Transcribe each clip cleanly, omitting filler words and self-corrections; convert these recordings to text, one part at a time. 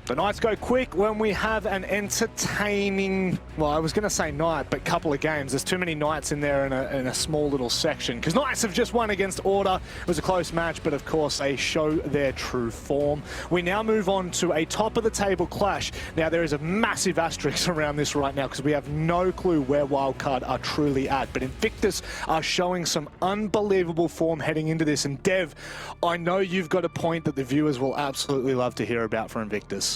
The nights go quick when we have an entertaining, well, I was going to say night, but couple of games. There's too many nights in there in a small little section, because Knights have just won against Order. It was a close match, but of course they show their true form. We now move on to a top of the table clash. Now there is a massive asterisk around this right now because we have no clue where Wildcard are truly at, but Invictus are showing some unbelievable form heading into this. And Dev, I know you've got a point that the viewers will absolutely love to hear about for Invictus.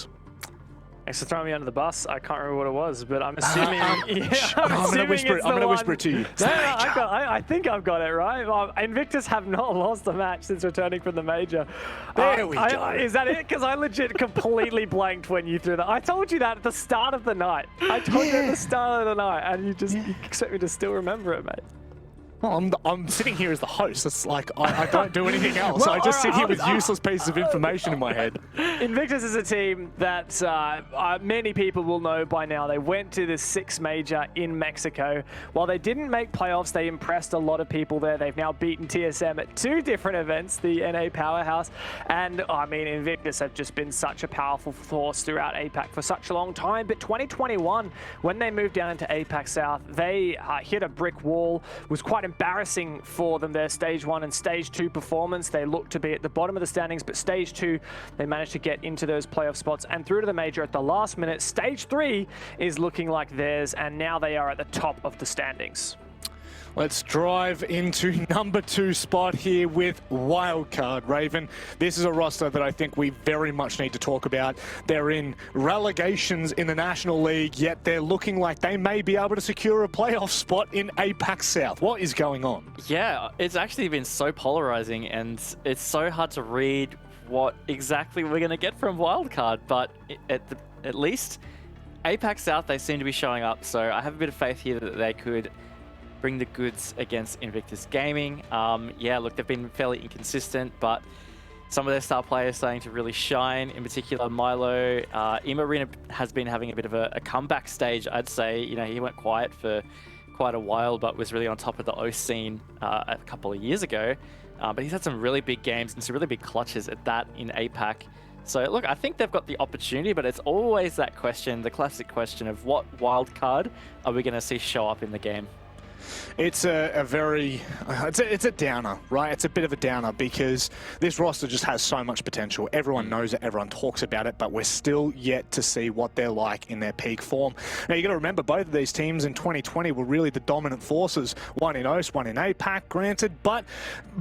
Thanks for throwing me under the bus. I can't remember what it was, but I'm assuming. I'm going to whisper it to you. No, I think I've got it right. Well, Invictus have not lost a match since returning from the major. There we go. Is that it? Because I legit completely blanked when you threw that. I told you that at the start of the night. I told you at the start of the night, and you expect me to still remember it, mate. Well, I'm sitting here as the host. It's like I don't do anything else. Well, I just sit here with useless pieces of information in my head. Invictus is a team that many people will know by now. They went to the 6th major in Mexico. While they didn't make playoffs, they impressed a lot of people there. They've now beaten TSM at 2 different events, the NA Powerhouse. And I mean, Invictus have just been such a powerful force throughout APAC for such a long time. But 2021, when they moved down into APAC South, they hit a brick wall. It was quite embarrassing for them, their stage 1 and stage 2 performance. They looked to be at the bottom of the standings, but stage 2, they managed to get into those playoff spots and through to the major at the last minute. Stage 3 is looking like theirs, and now they are at the top of the standings. Let's drive into number 2 spot here with Wildcard. Raven, this is a roster that I think we very much need to talk about. They're in relegations in the National League, yet they're looking like they may be able to secure a playoff spot in APAC South. What is going on? Yeah, it's actually been so polarizing, and it's so hard to read what exactly we're going to get from Wildcard, but at least APAC South, they seem to be showing up, so I have a bit of faith here that they could bring the goods against Invictus Gaming. Yeah, look, they've been fairly inconsistent, but some of their star players starting to really shine. In particular, Milo. Imarina has been having a bit of a comeback stage, I'd say. You know, he went quiet for quite a while, but was really on top of the O scene a couple of years ago. But he's had some really big games and some really big clutches at that in APAC. So look, I think they've got the opportunity, but it's always that question, the classic question of what wildcard are we going to see show up in the game? It's it's a downer, right? It's a bit of a downer because this roster just has so much potential. Everyone knows it, everyone talks about it, but we're still yet to see what they're like in their peak form. Now, you got to remember, both of these teams in 2020 were really the dominant forces. One in OS, one in APAC, granted, but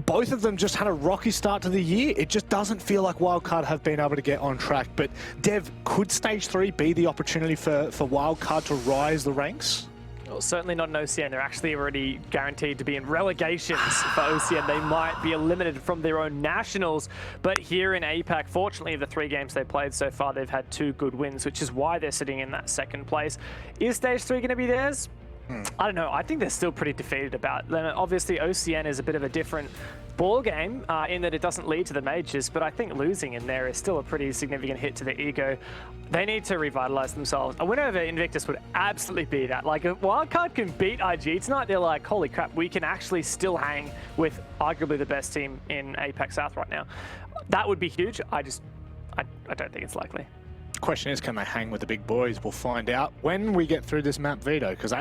both of them just had a rocky start to the year. It just doesn't feel like Wildcard have been able to get on track. But Dev, could Stage 3 be the opportunity for Wildcard to rise the ranks? Well, certainly not in OCN. They're actually already guaranteed to be in relegations for OCN. They might be eliminated from their own nationals. But here in APAC, fortunately, the 3 games they played so far, they've had 2 good wins, which is why they're sitting in that 2nd place. Is Stage 3 going to be theirs? I don't know. I think they're still pretty defeated about it. Obviously, OCN is a bit of a different ball game in that it doesn't lead to the majors, but I think losing in there is still a pretty significant hit to the ego. They need to revitalize themselves. A win over Invictus would absolutely be that. Like, if Wildcard can beat IG tonight, they're like, holy crap, we can actually still hang with arguably the best team in APAC South right now. That would be huge. I don't think it's likely. Question is, can they hang with the big boys? We'll find out when we get through this map veto, because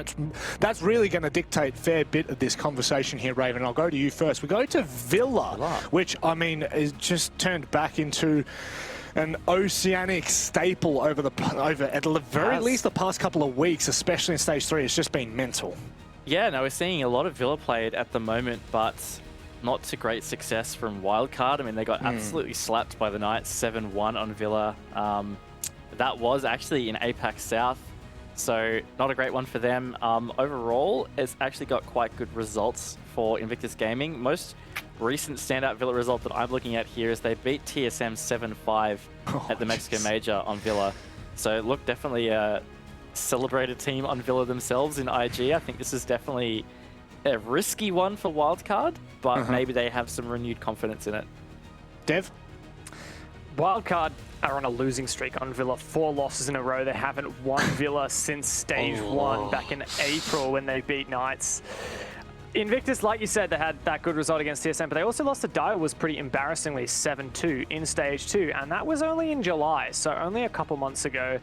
that's really going to dictate a fair bit of this conversation here, Raven. I'll go to you first. We go to Villa, which, I mean, is just turned back into an oceanic staple over at the very least the past couple of weeks, especially in Stage 3. It's just been mental. Yeah, no, we're seeing a lot of Villa played at the moment, but not to great success from Wildcard. I mean, they got absolutely slapped by the Knights, 7-1 on Villa. That was actually in APAC South, so not a great one for them. Overall, it's actually got quite good results for Invictus Gaming. Most recent standout Villa result that I'm looking at here is they beat TSM 7-5 at the Mexican Major on Villa. So look, definitely a celebrated team on Villa themselves in IG. I think this is definitely a risky one for Wildcard, but maybe they have some renewed confidence in it. Dev? Wildcard are on a losing streak on Villa. 4 losses in a row. They haven't won Villa since Stage 1 back in April when they beat Knights. Invictus, like you said, they had that good result against TSM, but they also lost to Dire was pretty embarrassingly 7-2 in Stage 2, and that was only in July, so only a couple months ago.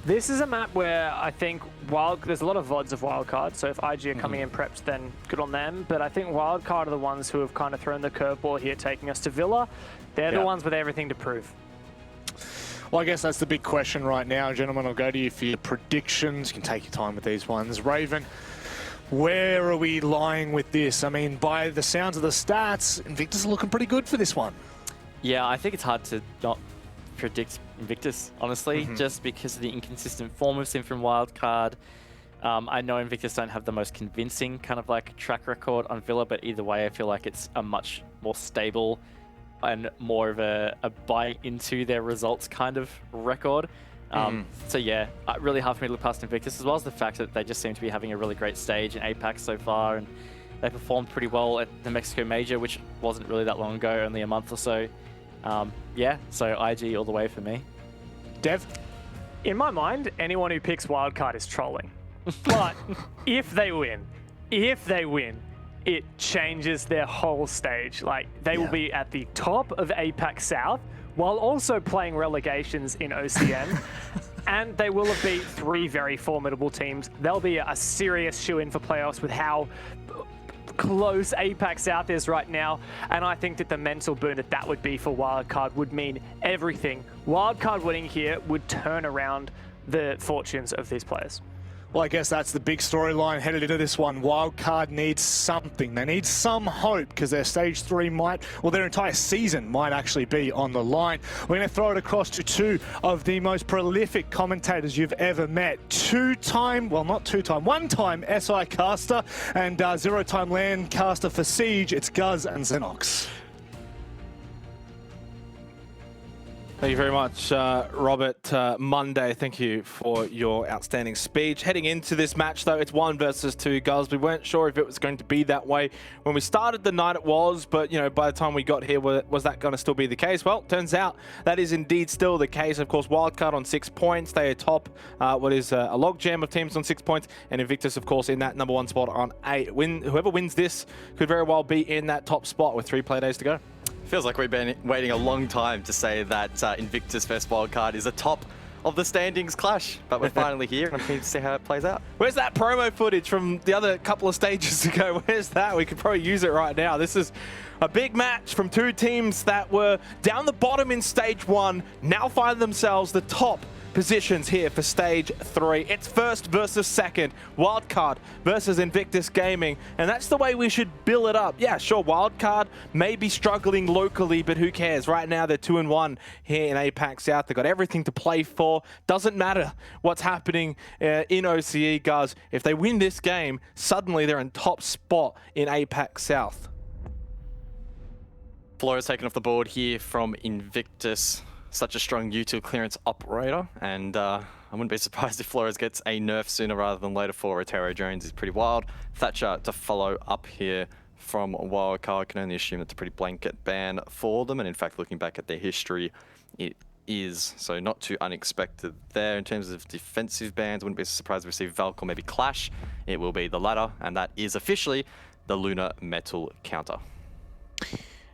This is a map where I think there's a lot of VODs of Wildcard, so if IG are coming in prepped, then good on them, but I think Wildcard are the ones who have kind of thrown the curveball here, taking us to Villa. They're the ones with everything to prove. Well, I guess that's the big question right now, gentlemen. I'll go to you for your predictions. You can take your time with these ones. Raven, where are we lying with this? I mean, by the sounds of the stats, Invictus are looking pretty good for this one. Yeah, I think it's hard to not predict Invictus, honestly, just because of the inconsistent form we've seen from Wildcard. I know Invictus don't have the most convincing kind of like track record on Villa, but either way, I feel like it's a much more stable and more of a buy into their results kind of record. So yeah, really hard for me to look past Invictus, as well as the fact that they just seem to be having a really great stage in APAC so far, and they performed pretty well at the Mexico Major, which wasn't really that long ago, only a month or so. Yeah, so IG all the way for me. Dev? In my mind, anyone who picks Wildcard is trolling. But if they win, it changes their whole stage. Like, they will be at the top of APAC South while also playing relegations in OCN. And they will have beat 3 very formidable teams. They'll be a serious shoe-in for playoffs with how close APAC South is right now. And I think that the mental boon that would be for Wildcard would mean everything. Wildcard winning here would turn around the fortunes of these players. Well, I guess that's the big storyline headed into this one. Wildcard needs something. They need some hope because their Stage 3 their entire season might actually be on the line. We're going to throw it across to 2 of the most prolific commentators you've ever met. One-time SI caster and 0-time LAN caster for Siege. It's Guz and Xenox. Thank you very much, Robert. Monday, thank you for your outstanding speech. Heading into this match, though, it's 1 versus 2 girls. We weren't sure if it was going to be that way. When we started the night, it was, but, you know, by the time we got here, was that going to still be the case? Well, turns out that is indeed still the case. Of course, Wildcard on 6 points. They are top what is a logjam of teams on 6 points, and Invictus, of course, in that #1 spot on 8. Whoever wins this could very well be in that top spot with 3 play days to go. Feels like we've been waiting a long time to say that Invictus vs Wildcard is a top of the standings clash, but we're finally here and I'm keen to see how it plays out. Where's that promo footage from the other couple of stages ago? Where's that? We could probably use it right now. This is a big match from 2 teams that were down the bottom in Stage 1, now find themselves the top positions here for Stage 3. It's first versus second, Wildcard versus Invictus Gaming, and that's the way we should build it up. Yeah, sure, Wildcard may be struggling locally, but who cares? Right now, they're 2-1 here in APAC South. They've got everything to play for. Doesn't matter what's happening in OCE, guys. If they win this game, suddenly they're in top spot in APAC South. Flores taken off the board here from Invictus. Such a strong util clearance operator, and I wouldn't be surprised if Flores gets a nerf sooner rather than later for Otero Jones. Is pretty wild. Thatcher to follow up here from Wildcard. Can only assume it's a pretty blanket ban for them, and in fact, looking back at their history, it is. So not too unexpected there. In terms of defensive bans, wouldn't be surprised if we see Valk or maybe Clash. It will be the latter, and that is officially the Lunar Metal counter.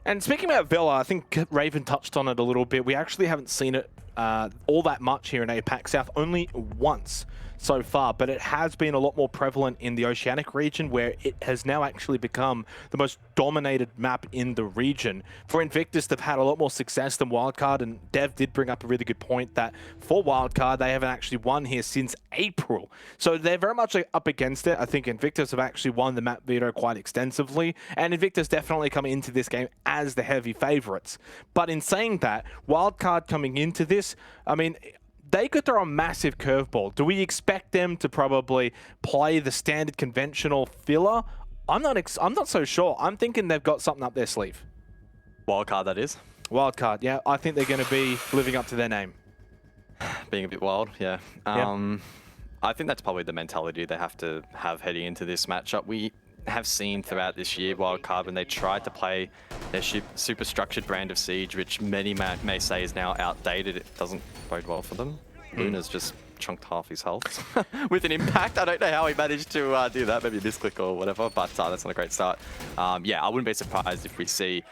And speaking about Villa, I think Raven touched on it a little bit. We actually haven't seen it all that much here in APAC South, only once so far, but it has been a lot more prevalent in the Oceanic region, where it has now actually become the most dominated map in the region. For Invictus, they've had a lot more success than Wildcard, and Dev did bring up a really good point that for Wildcard, they haven't actually won here since April. So they're very much up against it. I think Invictus have actually won the map veto quite extensively, and Invictus definitely come into this game as the heavy favorites. But in saying that, Wildcard coming into this, I mean, they could throw a massive curveball. Do we expect them to probably play the standard conventional filler? I'm not so sure. I'm thinking they've got something up their sleeve. Wildcard, that is. Wildcard, yeah. I think they're going to be living up to their name. Being a bit wild, yeah. I think that's probably the mentality they have to have heading into this matchup. We have seen throughout this year, Wildcard, when they tried to play their super structured brand of Siege, which many may say is now outdated, it doesn't bode well for them. Luna's just chunked half his health with an impact. I don't know how he managed to do that. Maybe a misclick or whatever, but that's not a great start. Yeah, I wouldn't be surprised if we see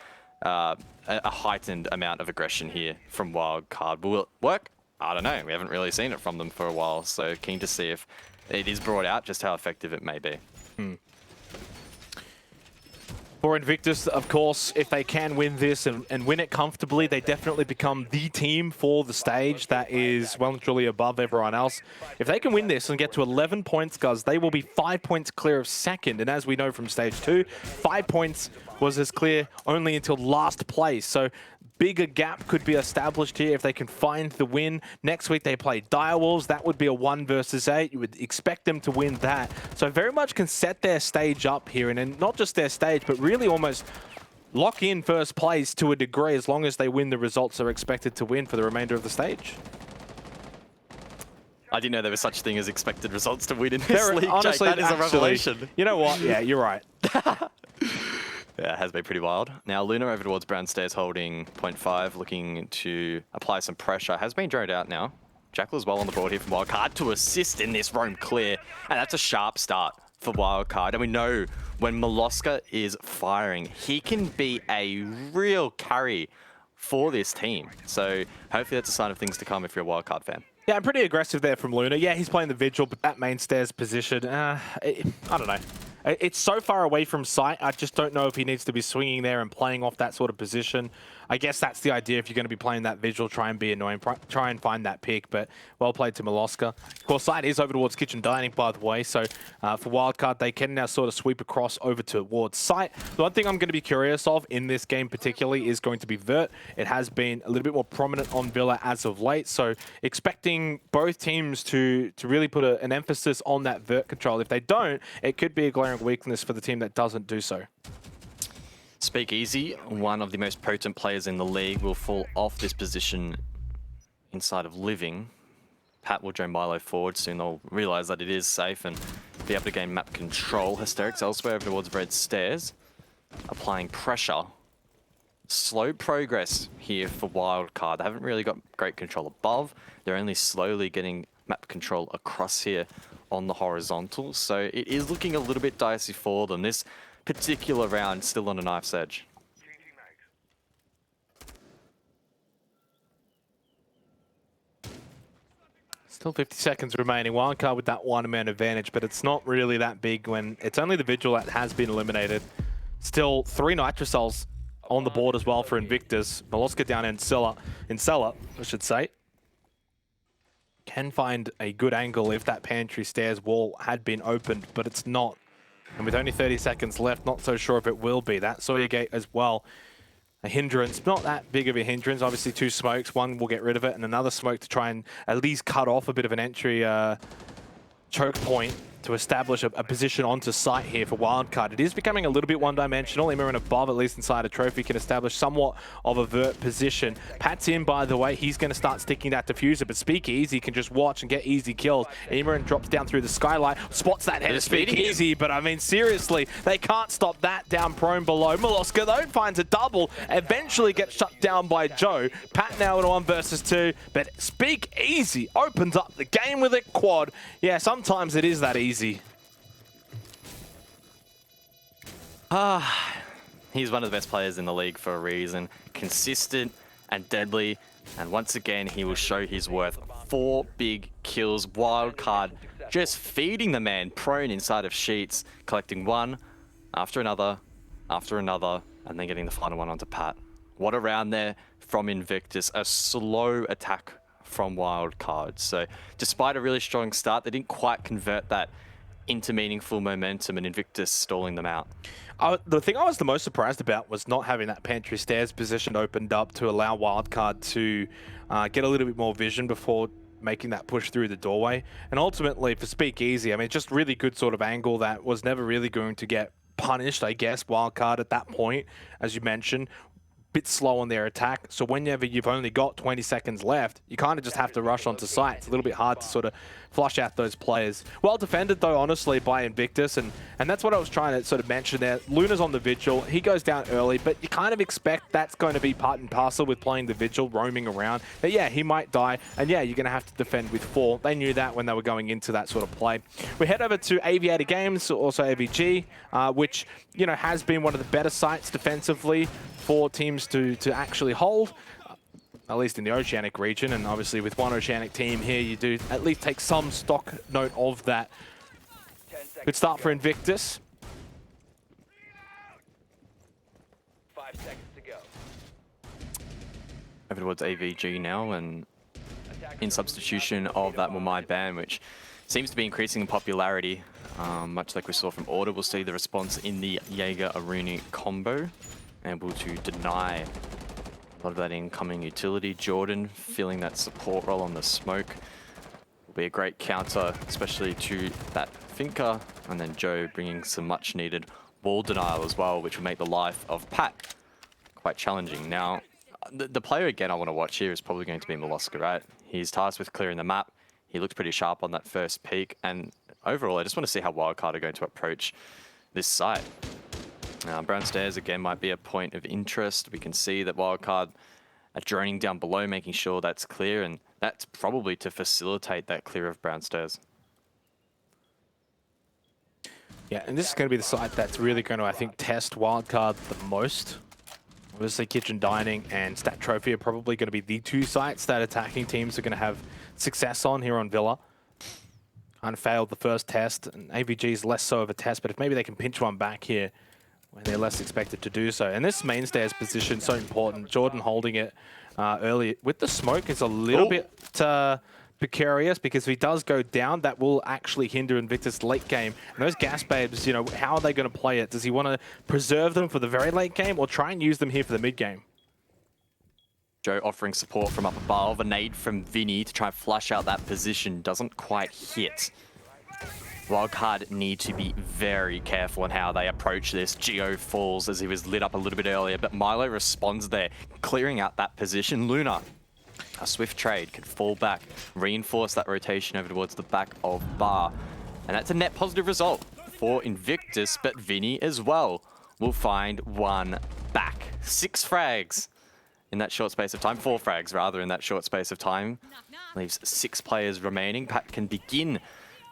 a heightened amount of aggression here from Wildcard. Will it work? I don't know. We haven't really seen it from them for a while, so keen to see if it is brought out, just how effective it may be. For Invictus, of course, if they can win this and win it comfortably, they definitely become the team for the stage that is well and truly above everyone else. If they can win this and get to 11 points, guys, they will be 5 points clear of second. And as we know from stage 2, 5 points was as clear only until last place. So bigger gap could be established here if they can find the win. Next week they play Direwolves. That would be a 1 versus 8. You would expect them to win that. So very much can set their stage up here, and not just their stage, but really almost lock in first place to a degree as long as they win the results they're expected to win for the remainder of the stage. I didn't know there was such thing as expected results to win in this league, honestly, Jake. That is a revelation. You know what? Yeah, you're right. Yeah, it has been pretty wild. Now, Luna over towards Brown Stairs holding 0.5, looking to apply some pressure. Has been droned out now. Jackal as well on the board here from Wildcard to assist in this roam clear. And that's a sharp start for Wildcard. And we know when Moloska is firing, he can be a real carry for this team. So hopefully that's a sign of things to come if you're a Wildcard fan. Yeah, I'm pretty aggressive there from Luna. Yeah, he's playing the Vigil, but that main stairs position, I don't know. It's so far away from sight, I just don't know if he needs to be swinging there and playing off that sort of position. I guess that's the idea if you're going to be playing that Vigil, try and be annoying, try and find that pick, but well played to Moloska. Of course, side is over towards Kitchen Dining, by the way, so for Wildcard, they can now sort of sweep across over towards site. The one thing I'm going to be curious of in this game particularly is going to be Vert. It has been a little bit more prominent on Villa as of late, so expecting both teams to really put an emphasis on that Vert control. If they don't, it could be a glaring weakness for the team that doesn't do so. Speakeasy, one of the most potent players in the league, will fall off this position inside of Living. Pat will drone Milo forward. Soon they'll realize that it is safe and be able to gain map control. Hysterics elsewhere over towards Red Stairs, applying pressure. Slow progress here for Wildcard. They haven't really got great control above. They're only slowly getting map control across here on the horizontal. So it is looking a little bit dicey for them. This particular round still on a knife's edge. Still 50 seconds remaining. Wildcard with that 1 man advantage, but it's not really that big when it's only the Vigil that has been eliminated. Still 3 Nitrocells on the board as well for Invictus. Moloska down in cellar, I should say. Can find a good angle if that pantry stairs wall had been opened, but it's not. And with only 30 seconds left, not so sure if it will be. That Sawyer Gate as well, a hindrance. Not that big of a hindrance. Obviously 2 smokes. One will get rid of it, and another smoke to try and at least cut off a bit of an entry choke point to establish a position onto site here for Wildcard. It is becoming a little bit one-dimensional. Imran above, at least inside a trophy, can establish somewhat of a vert position. Pat's in, by the way. He's going to start sticking that diffuser, but Speakeasy can just watch and get easy kills. Imran drops down through the skylight, spots that head of Speakeasy, but I mean, seriously, they can't stop that down prone below. Moloska, though, finds a double, eventually gets shut down by Joe. Pat now in a 1 versus 2, but Speakeasy opens up the game with a quad. Yeah, sometimes it is that easy. He's one of the best players in the league for a reason. Consistent and deadly. And once again, he will show his worth. 4 big kills. Wildcard just feeding the man prone inside of sheets, collecting one after another, and then getting the final one onto Pat. What a round there from Invictus. A slow attack from Wildcard. So despite a really strong start, they didn't quite convert that into meaningful momentum, and Invictus stalling them out. The thing I was the most surprised about was not having that pantry stairs position opened up to allow Wildcard to get a little bit more vision before making that push through the doorway. And ultimately, for Speakeasy, I mean, just really good sort of angle that was never really going to get punished, I guess. Wildcard at that point, as you mentioned, bit slow on their attack. So whenever you've only got 20 seconds left, you kind of just have to rush onto site. It's a little bit hard to sort of flush out those players. Well defended, though, honestly, by Invictus. And that's what I was trying to sort of mention there. Luna's on the Vigil. He goes down early, but you kind of expect that's going to be part and parcel with playing the Vigil, roaming around. But yeah, he might die. And yeah, you're going to have to defend with 4. They knew that when they were going into that sort of play. We head over to Aviator Games, also AVG, which, you know, has been one of the better sites defensively for teams to actually hold, at least in the Oceanic region. And obviously with one Oceanic team here, you do at least take some stock note of that. Good start for Invictus. 5 seconds to go. Over towards AVG now, and in substitution of that Mumai ban, which seems to be increasing in popularity. Much like we saw from Order, we'll see the response in the Jaeger-Aruni combo, able to deny a lot of that incoming utility. Jordan filling that support role on the smoke will be a great counter, especially to that Finca, and then Joe bringing some much needed wall denial as well, which will make the life of Pat quite challenging. Now, the player again I want to watch here is probably going to be Molosca, right? He's tasked with clearing the map. He looked pretty sharp on that first peek, and overall I just want to see how Wildcard are going to approach this site. Brown Stairs again might be a point of interest. We can see that Wildcard are droning down below, making sure that's clear, and that's probably to facilitate that clear of Brown Stairs. Yeah, and this is going to be the site that's really going to, I think, test Wildcard the most. Obviously, Kitchen Dining and Stat Trophy are probably going to be the 2 sites that attacking teams are going to have success on here on Villa. Kind of failed the first test, and AVG is less so of a test, but if maybe they can pinch one back here, when they're less expected to do so. And this main stairs position so important. Jordan holding it early with the smoke is a little bit precarious, because if he does go down, that will actually hinder Invictus late game. And those gas babes, you know, how are they going to play it? Does he want to preserve them for the very late game, or try and use them here for the mid game? Joe offering support from up above. A nade from Vinny to try and flush out that position. Doesn't quite hit. Wildcard need to be very careful on how they approach this. Geo falls as he was lit up a little bit earlier, but Milo responds there, clearing out that position. Luna, a swift trade, can fall back, reinforce that rotation over towards the back of Bar. And that's a net positive result for Invictus, but Vinny as well will find one back. 6 frags in that short space of time. 4 frags, rather, in that short space of time. Leaves 6 players remaining. Pat can begin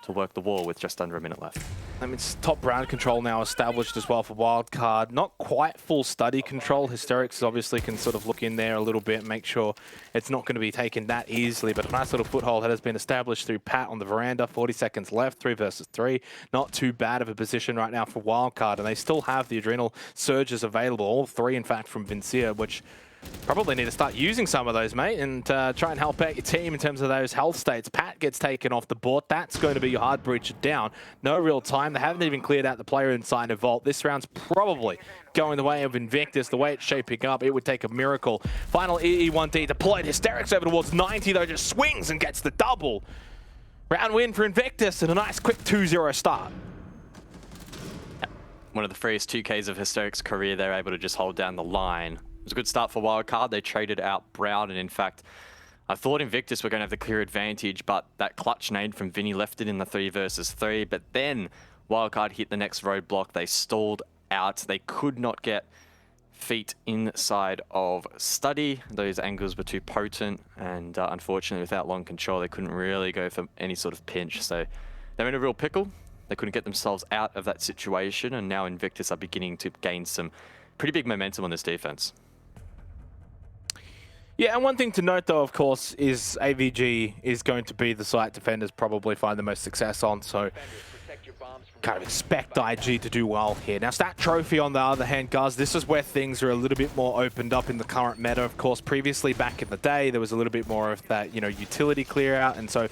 to work the wall with just under a minute left. I mean, it's top round control now established as well for Wildcard. Not quite full study control. Hysterics obviously can sort of look in there a little bit and make sure it's not going to be taken that easily. But a nice little foothold that has been established through Pat on the veranda. 40 seconds left, 3 versus 3. Not too bad of a position right now for Wildcard. And they still have the adrenal surges available. All 3, in fact, from Vincia, which probably need to start using some of those, mate, and try and help out your team in terms of those health states. Pat gets taken off the board. That's going to be your hard breach down. No real time. They haven't even cleared out the player inside of Vault. This round's probably going the way of Invictus. The way it's shaping up, it would take a miracle. Final EE1D deployed. Hysterics over towards 90, though, just swings and gets the double. Round win for Invictus and a nice quick 2-0 start. One of the freest 2Ks of Hysterics' career. They're able to just hold down the line. It was a good start for Wildcard. They traded out Brown, and in fact, I thought Invictus were going to have the clear advantage, but that clutch nade from Vinny left it in the 3 versus 3. But then Wildcard hit the next roadblock. They stalled out. They could not get feet inside of Study. Those angles were too potent, and unfortunately, without long control, they couldn't really go for any sort of pinch. So they're in a real pickle. They couldn't get themselves out of that situation, and now Invictus are beginning to gain some pretty big momentum on this defense. Yeah, and one thing to note, though, of course, is AVG is going to be the site defenders probably find the most success on, so kind of expect IG to do well here. Now, Stat Trophy, on the other hand, guys, this is where things are a little bit more opened up in the current meta. Of course, previously, back in the day, there was a little bit more of that, you know, utility clear out, and so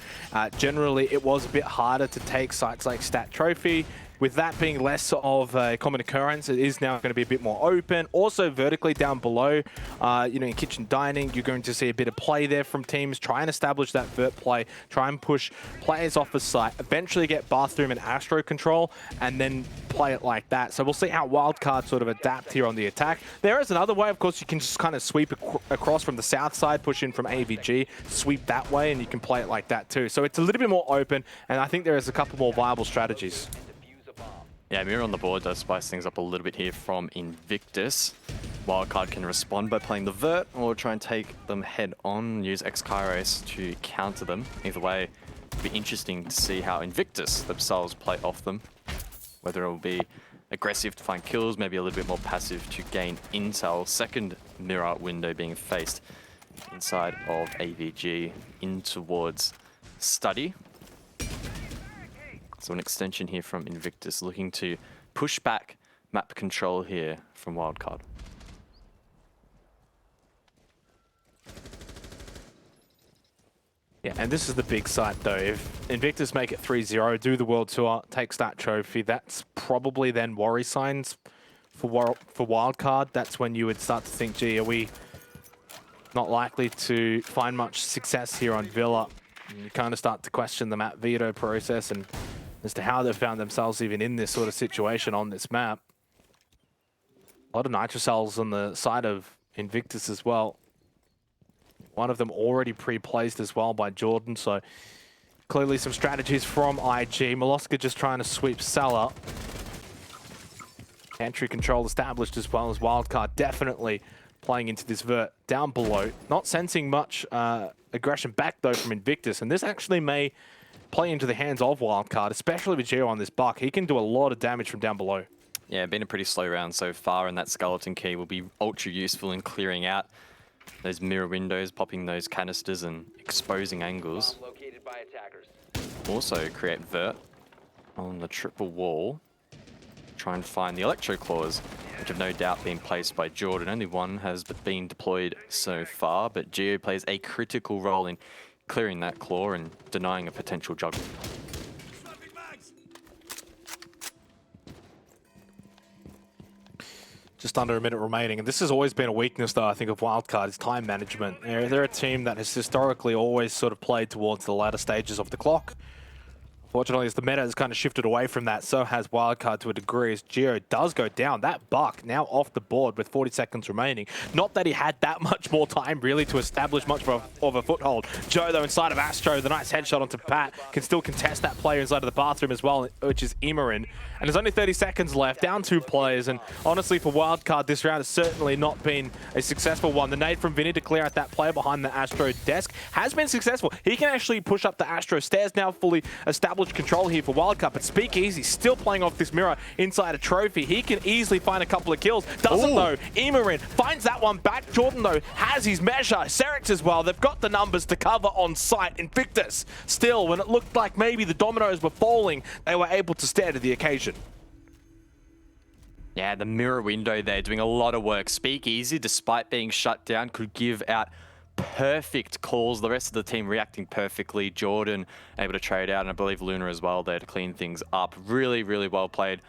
generally it was a bit harder to take sites like Stat Trophy with that being less of a common occurrence, it is now going to be a bit more open. Also, vertically down below, in kitchen dining, you're going to see a bit of play there from teams. Try and establish that vert play. Try and push players off the site. Eventually get bathroom and Astro control, and then play it like that. So we'll see how Wildcard sort of adapt here on the attack. There is another way, of course, you can just kind of sweep across from the south side, push in from AVG, sweep that way, and you can play it like that too. So it's a little bit more open, and I think there is a couple more viable strategies. Yeah, mirror on the board does spice things up a little bit here from Invictus. Wildcard can respond by playing the vert or try and take them head on, use X-Kairos to counter them. Either way, it'll be interesting to see how Invictus themselves play off them. Whether it will be aggressive to find kills, maybe a little bit more passive to gain intel. Second mirror window being faced inside of AVG in towards Study. So an extension here from Invictus, looking to push back map control here from Wildcard. Yeah, and this is the big site though. If Invictus make it 3-0, do the World Tour, takes that trophy, that's probably then worry signs for Wildcard. That's when you would start to think, gee, are we not likely to find much success here on Villa? And you kind of start to question the map veto process and as to how they've found themselves even in this sort of situation on this map. A lot of nitrocells on the side of Invictus as well. One of them already pre-placed as well by Jordan, so clearly some strategies from IG. Moloska just trying to sweep Salah. Entry control established as well as Wildcard definitely playing into this vert down below. Not sensing much aggression back though from Invictus, and this actually may play into the hands of Wildcard, especially with Geo on this buck. He can do a lot of damage from down below. Yeah, been a pretty slow round so far, and that skeleton key will be ultra useful in clearing out those mirror windows, popping those canisters and exposing angles. Bomb located by attackers. Also create vert on the triple wall. Try and find the electro claws, which have no doubt been placed by Jordan. Only one has been deployed so far, but Geo plays a critical role in clearing that claw and denying a potential juggle. Just under a minute remaining, and this has always been a weakness though, I think, of Wildcard, is time management. They're a team that has historically always sort of played towards the latter stages of the clock. Fortunately, as the meta has kind of shifted away from that, so has Wildcard to a degree as Geo does go down. That buck now off the board with 40 seconds remaining. Not that he had that much more time really to establish much of a foothold. Joe, though, inside of Astro, the nice headshot onto Pat, can still contest that player inside of the bathroom as well, which is Imarin. And there's only 30 seconds left, down 2 players, and honestly for Wildcard, this round has certainly not been a successful one. The nade from Vinny to clear out that player behind the Astro desk has been successful. He can actually push up the Astro stairs, now fully established control here for Wildcard, but Speakeasy still playing off this mirror inside a trophy. He can easily find a couple of kills. Doesn't though. Imarin finds that one back. Jordan though has his measure. Serix as well. They've got the numbers to cover on site. Invictus still, when it looked like maybe the dominoes were falling, they were able to stare to the occasion. Yeah, the mirror window there doing a lot of work. Speakeasy, despite being shut down, could give out perfect calls. The rest of the team reacting perfectly. Jordan able to trade out, and I believe Luna as well there to clean things up. Really, really well played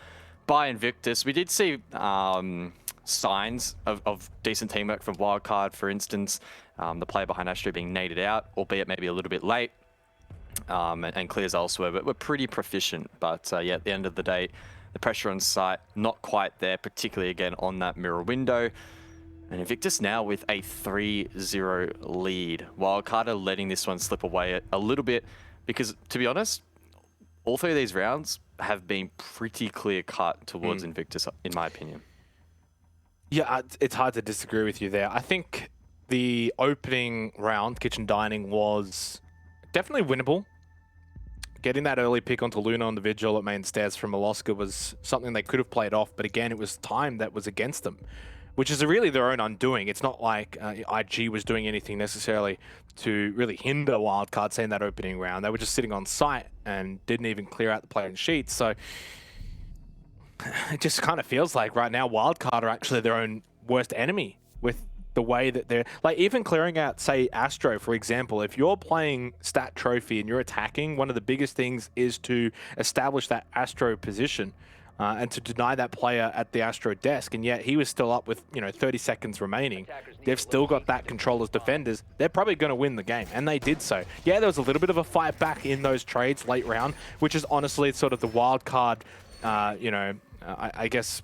by Invictus. We did see signs of decent teamwork from Wildcard, for instance. The player behind Astro being naded out, albeit maybe a little bit late, and clears elsewhere, but we're pretty proficient. But yeah, at the end of the day, the pressure on site not quite there, particularly again on that mirror window. And Invictus now with a 3-0 lead. Wildcard are letting this one slip away a little bit because, to be honest, all 3 of these rounds have been pretty clear-cut towards Invictus, in my opinion. Yeah, it's hard to disagree with you there. I think the opening round, Kitchen Dining, was definitely winnable. Getting that early pick onto Luna on the Vigil at main stairs from Moloska was something they could have played off, but again, it was time that was against them, which is really their own undoing. It's not like IG was doing anything necessarily to really hinder Wildcard, say, in that opening round. They were just sitting on site and didn't even clear out the player sheets. So it just kind of feels like right now Wildcard are actually their own worst enemy with the way that they're like even clearing out, say, Astro, for example. If you're playing stat trophy and you're attacking, one of the biggest things is to establish that Astro position and to deny that player at the Astro desk. And yet he was still up with 30 seconds remaining. They've still got that control as defenders. They're probably going to win the game, and they did so. Yeah, there was a little bit of a fight back in those trades late round, which is honestly sort of the wild card. I guess.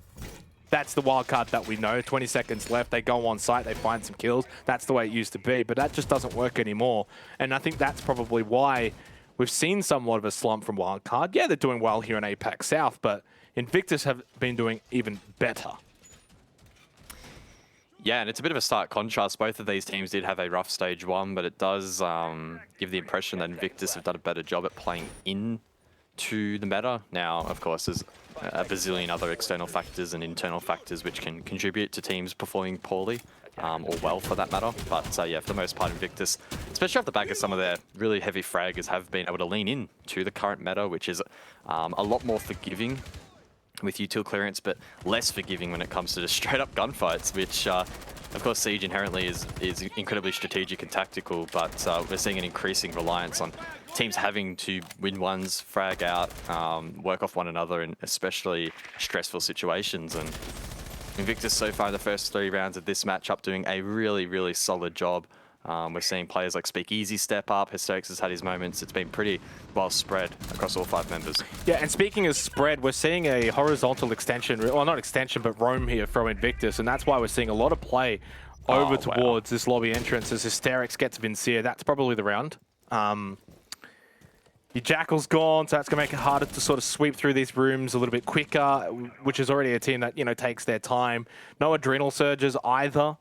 That's the wild card that we know. 20 seconds left, they go on site, they find some kills. That's the way it used to be, but that just doesn't work anymore. And I think that's probably why we've seen somewhat of a slump from Wildcard. Yeah, they're doing well here in APAC South, but Invictus have been doing even better. Yeah, and it's a bit of a stark contrast. Both of these teams did have a rough stage one, but it does give the impression that Invictus have done a better job at playing into the meta. Now, of course, there's a bazillion other external factors and internal factors which can contribute to teams performing poorly, or well for that matter. But yeah, for the most part, Invictus, especially off the back of some of their really heavy fraggers, have been able to lean in to the current meta, which is a lot more forgiving with util clearance, but less forgiving when it comes to just straight up gunfights, which of course Siege inherently is incredibly strategic and tactical, but we're seeing an increasing reliance on teams having to win ones, frag out, work off one another in especially stressful situations. And Invictus so far in the first 3 rounds of this matchup doing a really, really solid job. We're seeing players like Speakeasy step up. Hysterics has had his moments. It's been pretty well spread across all 5 members. Yeah, and speaking of spread, we're seeing a horizontal extension, well, not extension, but roam here from Invictus, and that's why we're seeing a lot of play over towards this lobby entrance as Hysterics gets Vincier. That's probably the round. Your Jackal's gone, so that's going to make it harder to sort of sweep through these rooms a little bit quicker, which is already a team that, takes their time. No Adrenal Surges either.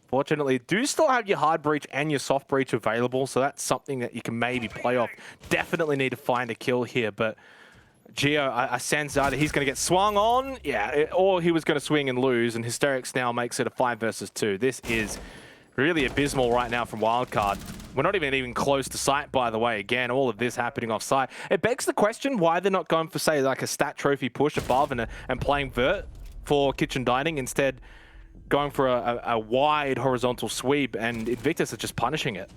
Fortunately, do still have your hard breach and your soft breach available, so that's something that you can maybe play off. Definitely need to find a kill here, but Geo, I sense either he's going to get swung on, or he was going to swing and lose, and Hysterics now makes it a 5 versus 2. This is really abysmal right now from Wildcard. We're not even close to site, by the way. Again, all of this happening off site. It begs the question why they're not going for, say, like a stat trophy push above and playing vert for kitchen dining, instead going for a wide horizontal sweep, and Invictus are just punishing it.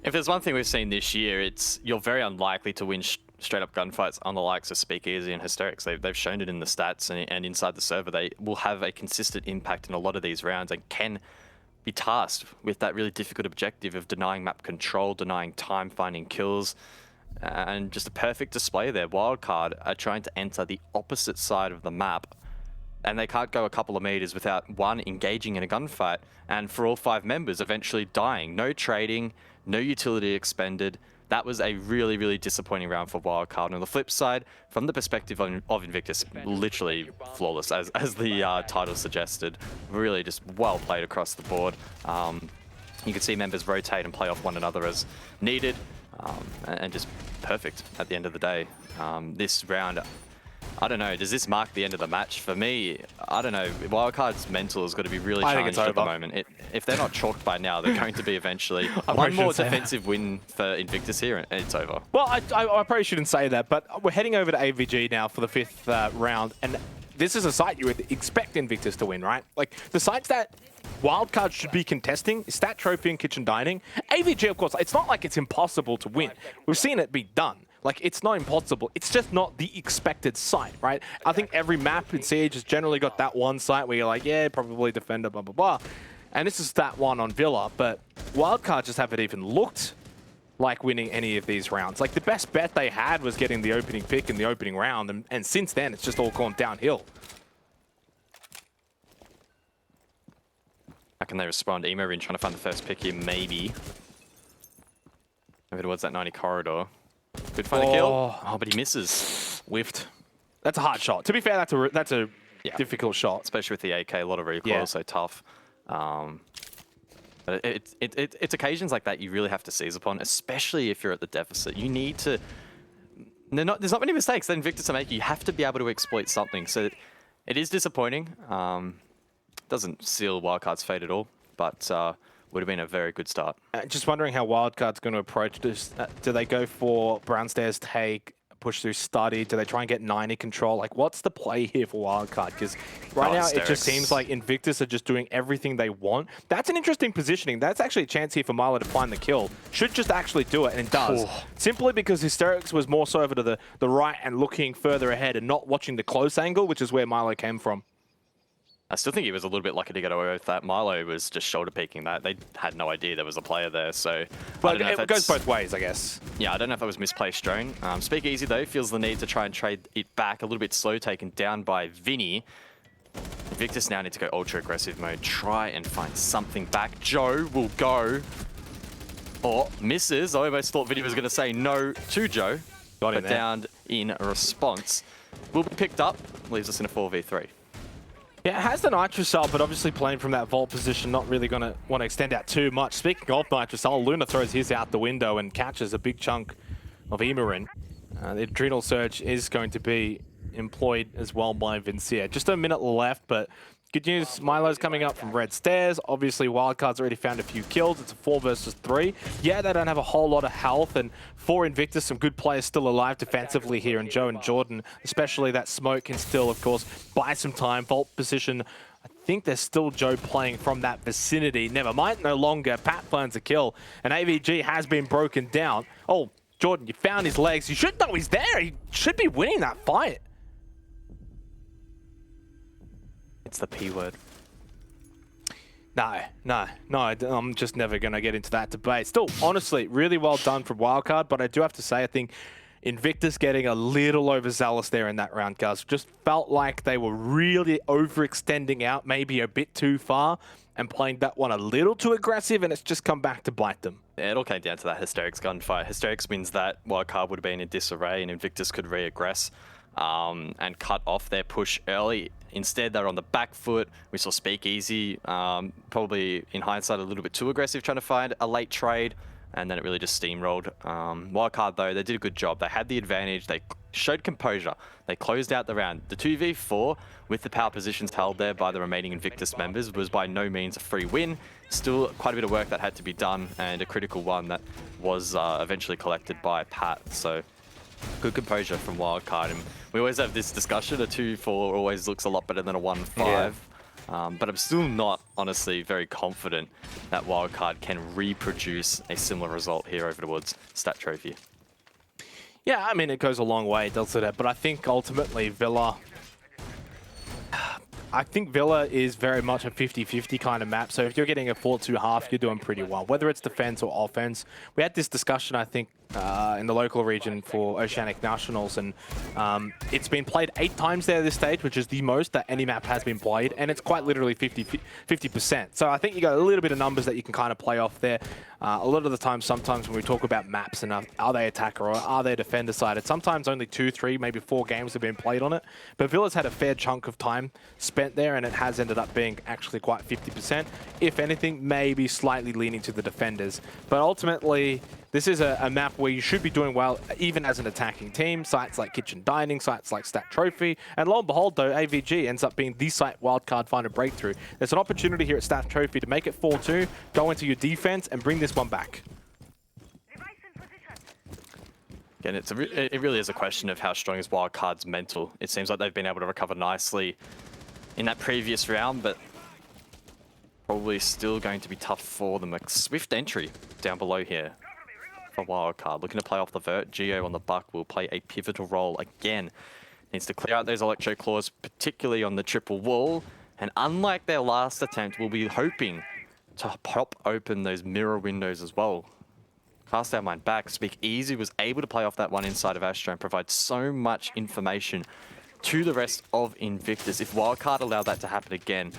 If there's one thing we've seen this year, it's you're very unlikely to win straight up gunfights on the likes of Speakeasy and Hysterics. They've shown it in the stats and inside the server. They will have a consistent impact in a lot of these rounds and can be tasked with that really difficult objective of denying map control, denying time, finding kills, and just a perfect display there. Wildcard are trying to enter the opposite side of the map, and they can't go a couple of meters without, one, engaging in a gunfight, and for all 5 members, eventually dying. No trading, no utility expended. That was a really, really disappointing round for Wildcard. And on the flip side, from the perspective of Invictus, literally flawless, as the title suggested. Really just well played across the board. You can see members rotate and play off one another as needed, and just perfect at the end of the day. This round, I don't know, does this mark the end of the match? For me, I don't know. Wildcard's mental has got to be really challenged at the moment. If they're not chalked by now, they're going to be eventually. One more defensive win for Invictus here, and it's over. Well, I probably shouldn't say that, but we're heading over to AVG now for the 5th round, and this is a site you would expect Invictus to win, right? Like, the sites that Wildcard should be contesting is Stat Trophy and Kitchen Dining. AVG, of course, it's not like it's impossible to win. We've seen it be done. Like, it's not impossible. It's just not the expected site, right? I think every map in Siege has generally got that one site where you're like, yeah, probably defender, blah, blah, blah. And this is that one on Villa, but Wildcard just haven't even looked like winning any of these rounds. Like, the best bet they had was getting the opening pick in the opening round, and since then, it's just all gone downhill. How can they respond? Emo in trying to find the first pick here, maybe. Maybe towards that 90 corridor. Could find a kill. Oh, but he misses. Whiffed. That's a hard shot. To be fair, that's a difficult shot. Especially with the AK, a lot of recoil, so tough. But it's occasions like that you really have to seize upon, especially if you're at the deficit. You need to... There's not many mistakes that Invictus are making. You have to be able to exploit something. So it is disappointing. Doesn't seal Wildcard's fate at all, but would have been a very good start. Just wondering how Wildcard's going to approach this. Do they go for Brownstairs take, push through Study? Do they try and get 90 control? Like, what's the play here for Wildcard? Because right now it just seems like Invictus are just doing everything they want. That's an interesting positioning. That's actually a chance here for Milo to find the kill. Should just actually do it, and it does. Simply because Hysterics was more so over to the right and looking further ahead and not watching the close angle, which is where Milo came from. I still think he was a little bit lucky to get away with that. Milo was just shoulder peeking that. They had no idea there was a player there, so... But it goes both ways, I guess. Yeah, I don't know if that was misplaced drone. Speakeasy, though, feels the need to try and trade it back. A little bit slow, taken down by Vinny. Invictus now need to go ultra-aggressive mode. Try and find something back. Joe will go... Or misses. I almost thought Vinny was going to say no to Joe. But down in response. Will be picked up. Leaves us in a 4v3. Yeah, it has the Nitrocell, but obviously playing from that vault position, not really going to want to extend out too much. Speaking of Nitrocell, Luna throws his out the window and catches a big chunk of Emerin. The Adrenal Surge is going to be employed as well by Vincia. Just a minute left, but good news, Milo's coming up from red stairs. Obviously, Wildcard's already found a few kills. It's a 4 versus 3. Yeah, they don't have a whole lot of health, and for Invictus, some good players still alive defensively here, and Joe and Jordan, especially that smoke, can still, of course, buy some time. Vault position, I think there's still Joe playing from that vicinity. Never mind, no longer. Pat finds a kill, and AVG has been broken down. Oh, Jordan, you found his legs. You should know he's there. He should be winning that fight. It's the P word. No, I'm just never going to get into that debate. Still, honestly, really well done from Wildcard, but I do have to say, I think Invictus getting a little overzealous there in that round, guys. Just felt like they were really overextending out, maybe a bit too far, and playing that one a little too aggressive, and it's just come back to bite them. Yeah, it all came down to that Hysterics gunfire. Hysterics means that Wildcard would have been in disarray, and Invictus could re-aggress and cut off their push early. Instead, they're on the back foot. We saw Speakeasy, probably in hindsight, a little bit too aggressive, trying to find a late trade, and then it really just steamrolled. Wildcard, though, they did a good job. They had the advantage. They showed composure. They closed out the round. The 2v4, with the power positions held there by the remaining Invictus members, was by no means a free win. Still quite a bit of work that had to be done, and a critical one that was eventually collected by Pat. So good composure from Wildcard. And we always have this discussion, a 2-4 always looks a lot better than a 1-5. Yeah. But I'm still not, honestly, very confident that Wildcard can reproduce a similar result here over towards Stat Trophy. Yeah, I mean, it goes a long way, doesn't it? But I think ultimately Villa is very much a 50-50 kind of map. So if you're getting a 4-2-half, you're doing pretty well, whether it's defense or offense. We had this discussion, I think, in the local region for Oceanic Nationals, and it's been played 8 times there this stage, which is the most that any map has been played, and it's quite literally 50%. So I think you got a little bit of numbers that you can kind of play off there. A lot of the time, sometimes when we talk about maps and are they attacker or are they defender sided, sometimes only 2, 3, maybe 4 games have been played on it. But Villa's had a fair chunk of time spent there, and it has ended up being actually quite 50%. If anything, maybe slightly leaning to the defenders. But ultimately, this is a map where you should be doing well, even as an attacking team. Sites like Kitchen Dining, sites like Stat Trophy, and lo and behold, though, AVG ends up being the site Wildcard find a breakthrough. There's an opportunity here at Stat Trophy to make it 4-2, go into your defense, and bring this one back. Again, it really is a question of how strong is Wildcard's mental. It seems like they've been able to recover nicely in that previous round, but probably still going to be tough for them. A swift entry down below here for Wildcard. Looking to play off the vert. Geo on the buck will play a pivotal role again. Needs to clear out those electro claws, particularly on the triple wall. And unlike their last attempt, we'll be hoping to pop open those mirror windows as well. Cast our mind back. Speakeasy was able to play off that one inside of Astro and provide so much information to the rest of Invictus. If Wildcard allowed that to happen again,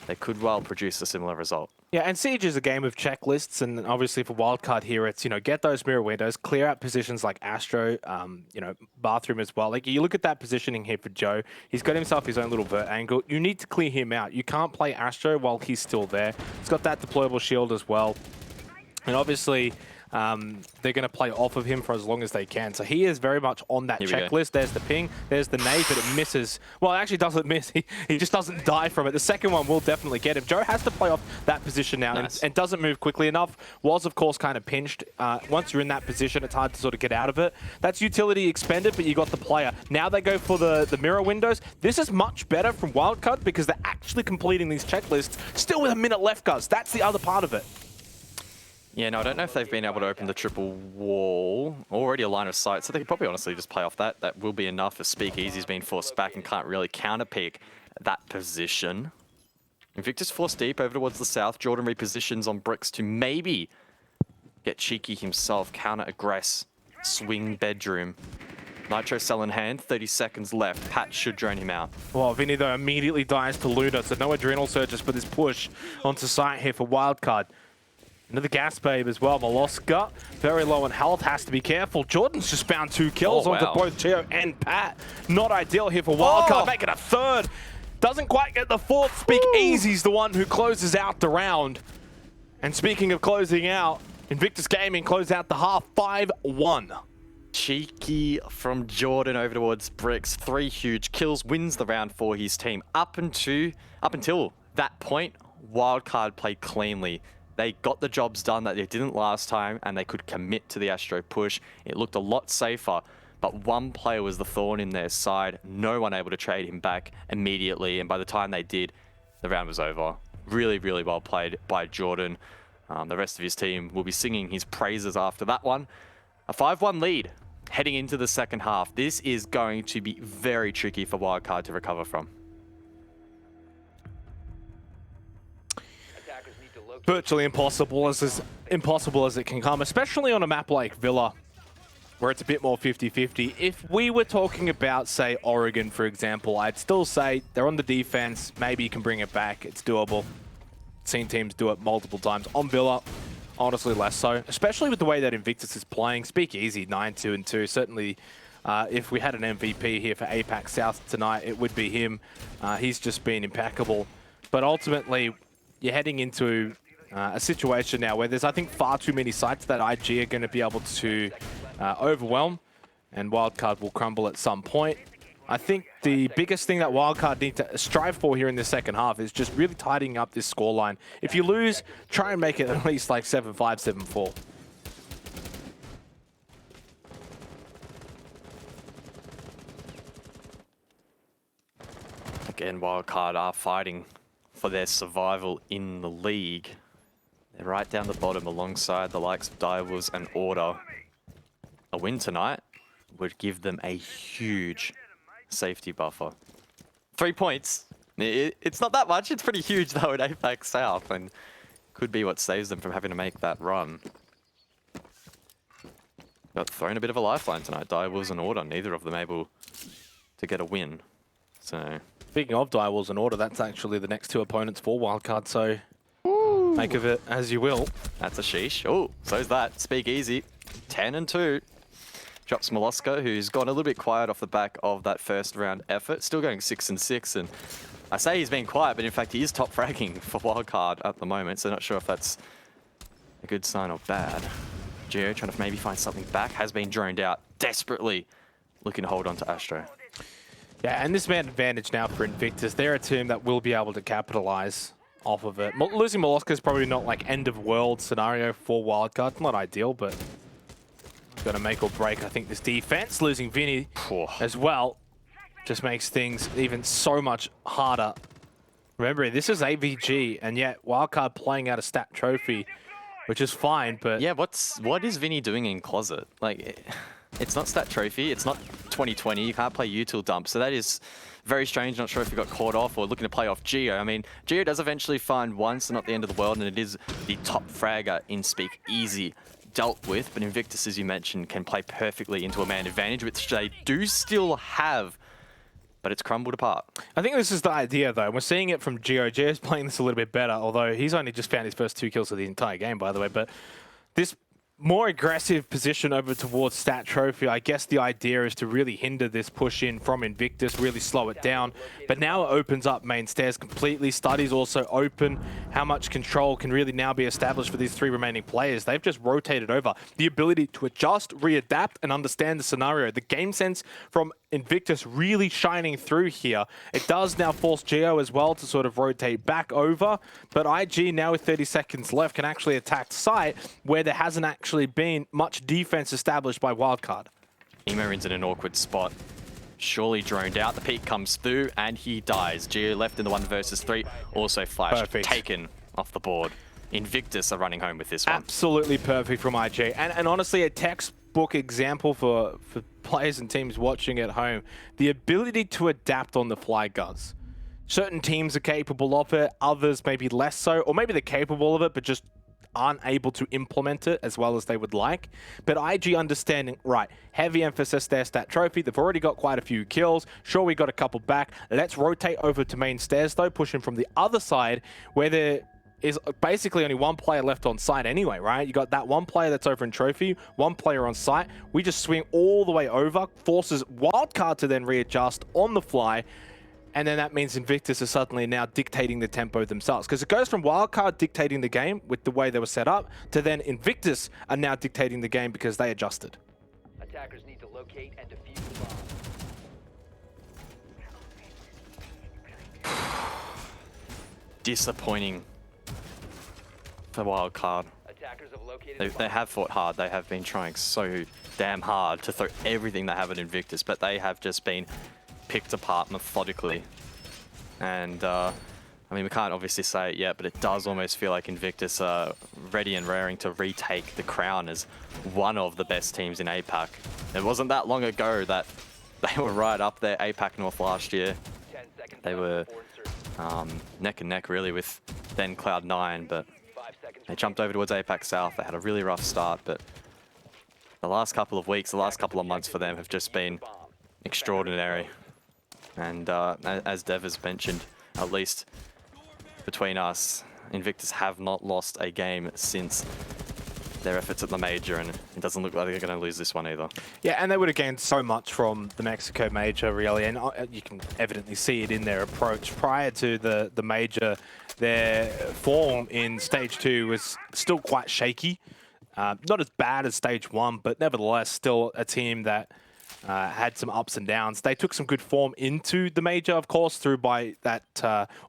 they could well produce a similar result. Yeah, and Siege is a game of checklists, and obviously for Wildcard here, it's, get those mirror windows, clear out positions like Astro, Bathroom as well. Like, you look at that positioning here for Joe, he's got himself his own little vert angle. You need to clear him out. You can't play Astro while he's still there. He's got that deployable shield as well. And obviously, they're going to play off of him for as long as they can. So he is very much on that checklist. There's the ping, there's the nade, but it misses. Well, it actually doesn't miss. He just doesn't die from it. The second one will definitely get him. Joe has to play off that position now and doesn't move quickly enough. Was, of course, kind of pinched. Once you're in that position, it's hard to sort of get out of it. That's utility expended, but you got the player. Now they go for the mirror windows. This is much better from Wildcard because they're actually completing these checklists still with a minute left, guys. That's the other part of it. Yeah, no, I don't know if they've been able to open the triple wall. Already a line of sight, so they could probably honestly just play off that. That will be enough if Speakeasy's been forced back and can't really counter-peek that position. Invictus forced deep over towards the south. Jordan repositions on bricks to maybe get cheeky himself, counter-aggress, swing bedroom. Nitro cell in hand, 30 seconds left. Pat should drain him out. Well, Vinny, though, immediately dies to Luna, so no adrenal surges for this push onto site here for Wildcard. Another gas babe as well. Molosca, very low in health, has to be careful. Jordan's just found 2 kills onto both Geo and Pat. Not ideal here for Wildcard, making a third. Doesn't quite get the fourth. Speakeasy's the one who closes out the round. And speaking of closing out, Invictus Gaming closed out the half 5-1. Cheeky from Jordan over towards Bricks. 3 huge kills, wins the round for his team. Up until that point, Wildcard played cleanly. They got the jobs done that they didn't last time, and they could commit to the Astro push. It looked a lot safer, but one player was the thorn in their side. No one able to trade him back immediately, and by the time they did, the round was over. Really, really well played by Jordan. The rest of his team will be singing his praises after that one. A 5-1 lead heading into the second half. This is going to be very tricky for Wildcard to recover from. Virtually impossible as it can come, especially on a map like Villa, where it's a bit more 50-50. If we were talking about, say, Oregon, for example, I'd still say they're on the defense. Maybe you can bring it back. It's doable. Seen teams do it multiple times. On Villa, honestly, less so, especially with the way that Invictus is playing. Speakeasy, 9-2-2. Certainly, if we had an MVP here for APAC South tonight, it would be him. He's just been impeccable. But ultimately, you're heading into a situation now where there's, I think, far too many sites that IG are going to be able to overwhelm, and Wildcard will crumble at some point. I think the biggest thing that Wildcard need to strive for here in the second half is just really tidying up this scoreline. If you lose, try and make it at least like 7-5, 7-4. Again, Wildcard are fighting for their survival in the league. They're right down the bottom alongside the likes of Direwolves and Order. A win tonight would give them a huge safety buffer. 3 points. It's not that much. It's pretty huge though at APAC South, and could be what saves them from having to make that run. Got thrown a bit of a lifeline tonight. Direwolves and Order, neither of them able to get a win. So speaking of Direwolves and Order, that's actually the next 2 opponents for Wildcard, so make of it as you will. That's a sheesh. Oh, so's that. Speakeasy, 10-2. Drops Molosca, who's gone a little bit quiet off the back of that first round effort. Still going 6-6, and I say he's been quiet, but in fact he is top fragging for Wildcard at the moment, so not sure if that's a good sign or bad. Geo trying to maybe find something back, has been droned out, desperately looking to hold on to Astro. Yeah, and this man advantage now for Invictus. They're a team that will be able to capitalize off of it. Losing Molosca is probably not like end of world scenario for Wildcard. Not ideal, but got to make or break. I think this defense, losing Vinny as well, just makes things even so much harder. Remember, this is AVG, and yet Wildcard playing out a stat trophy, which is fine, but yeah, what is Vinny doing in closet? Like, it's not stat trophy, it's not 2020, you can't play util dump, so that is very strange. Not sure if he got caught off or looking to play off Geo. I mean, Geo does eventually find one, so not the end of the world, and it is the top fragger in Speakeasy dealt with, but Invictus, as you mentioned, can play perfectly into a man advantage, which they do still have, but it's crumbled apart. I think this is the idea, though. We're seeing it from Geo. Geo's playing this a little bit better, although he's only just found his first 2 kills of the entire game, by the way, but this more aggressive position over towards Stat Trophy. I guess the idea is to really hinder this push in from Invictus, really slow it down. But now it opens up main stairs completely. Studies also open. How much control can really now be established for these three remaining players? They've just rotated over. The ability to adjust, readapt, and understand the scenario. The game sense from Invictus really shining through here. It does now force Geo as well to sort of rotate back over, but IG now with 30 seconds left can actually attack site where there hasn't actually been much defense established by Wildcard. Emorin's in an awkward spot. Surely droned out, the peak comes through and he dies. Geo left in the 1 versus 3, also flashed, Perfect. taken off the board. Invictus are running home with this one. Absolutely perfect from IG. And honestly, a textbook example for players and teams watching at home. The ability to adapt on the fly, guys. Certain teams are capable of it, others maybe less so, or maybe they're capable of it, but just aren't able to implement it as well as they would like. But IG understanding, right, heavy emphasis there, Stat Trophy. They've already got quite a few kills. Sure, we got a couple back. Let's rotate over to main stairs, though, pushing from the other side where there is basically only one player left on site anyway, right? You got that one player that's over in Trophy, one player on site. We just swing all the way over, forces Wildcard to then readjust on the fly, and then that means Invictus is suddenly now dictating the tempo themselves. Because it goes from Wildcard dictating the game with the way they were set up, to then Invictus are now dictating the game because they adjusted. Attackers need to locate and defuse the bomb. Disappointing for Wildcard. Attackers have located the They bomb. have fought hard. They have been trying so damn hard to throw everything they have at Invictus, but they have just been picked apart methodically. And I mean, we can't obviously say it yet, but it does almost feel like Invictus are ready and raring to retake the crown as one of the best teams in APAC. It wasn't that long ago that they were right up there, APAC North last year. 10 seconds They left were before insertion. neck and neck really with then Cloud9, but 5 seconds they jumped over towards APAC South. They had a really rough start, but the last couple of weeks, the last couple of months for them have just been extraordinary. And as Dev has mentioned, at least between us, Invictus have not lost a game since their efforts at the major, and it doesn't look like they're going to lose this one either. Yeah, and they would have gained so much from the Mexico major, really, and you can evidently see it in their approach. Prior to the major, their form in Stage 2 was still quite shaky. Not as bad as Stage 1, but nevertheless still a team that had some ups and downs. They took some good form into the major, of course, through by that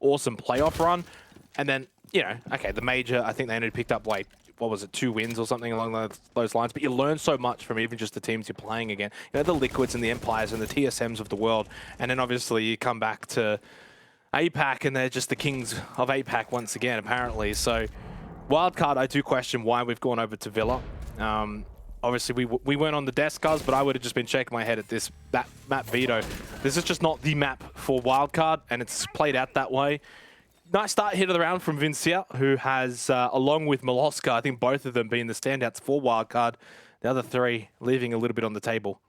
awesome playoff run. And then, you know, okay, the major, I think they only picked up, like, what was it, 2 wins or something along those lines. But you learn so much from even just the teams you're playing again. You know, the Liquids and the Empires and the TSMs of the world. And then obviously you come back to APAC and they're just the kings of APAC once again, apparently. So Wildcard, I do question why we've gone over to Villa. Obviously, we weren't on the desk, guys, but I would have just been shaking my head at that map veto. This is just not the map for Wildcard, and it's played out that way. Nice start hit of the round from Vincia, who has, along with Moloska, I think both of them being the standouts for Wildcard. The other 3 leaving a little bit on the table.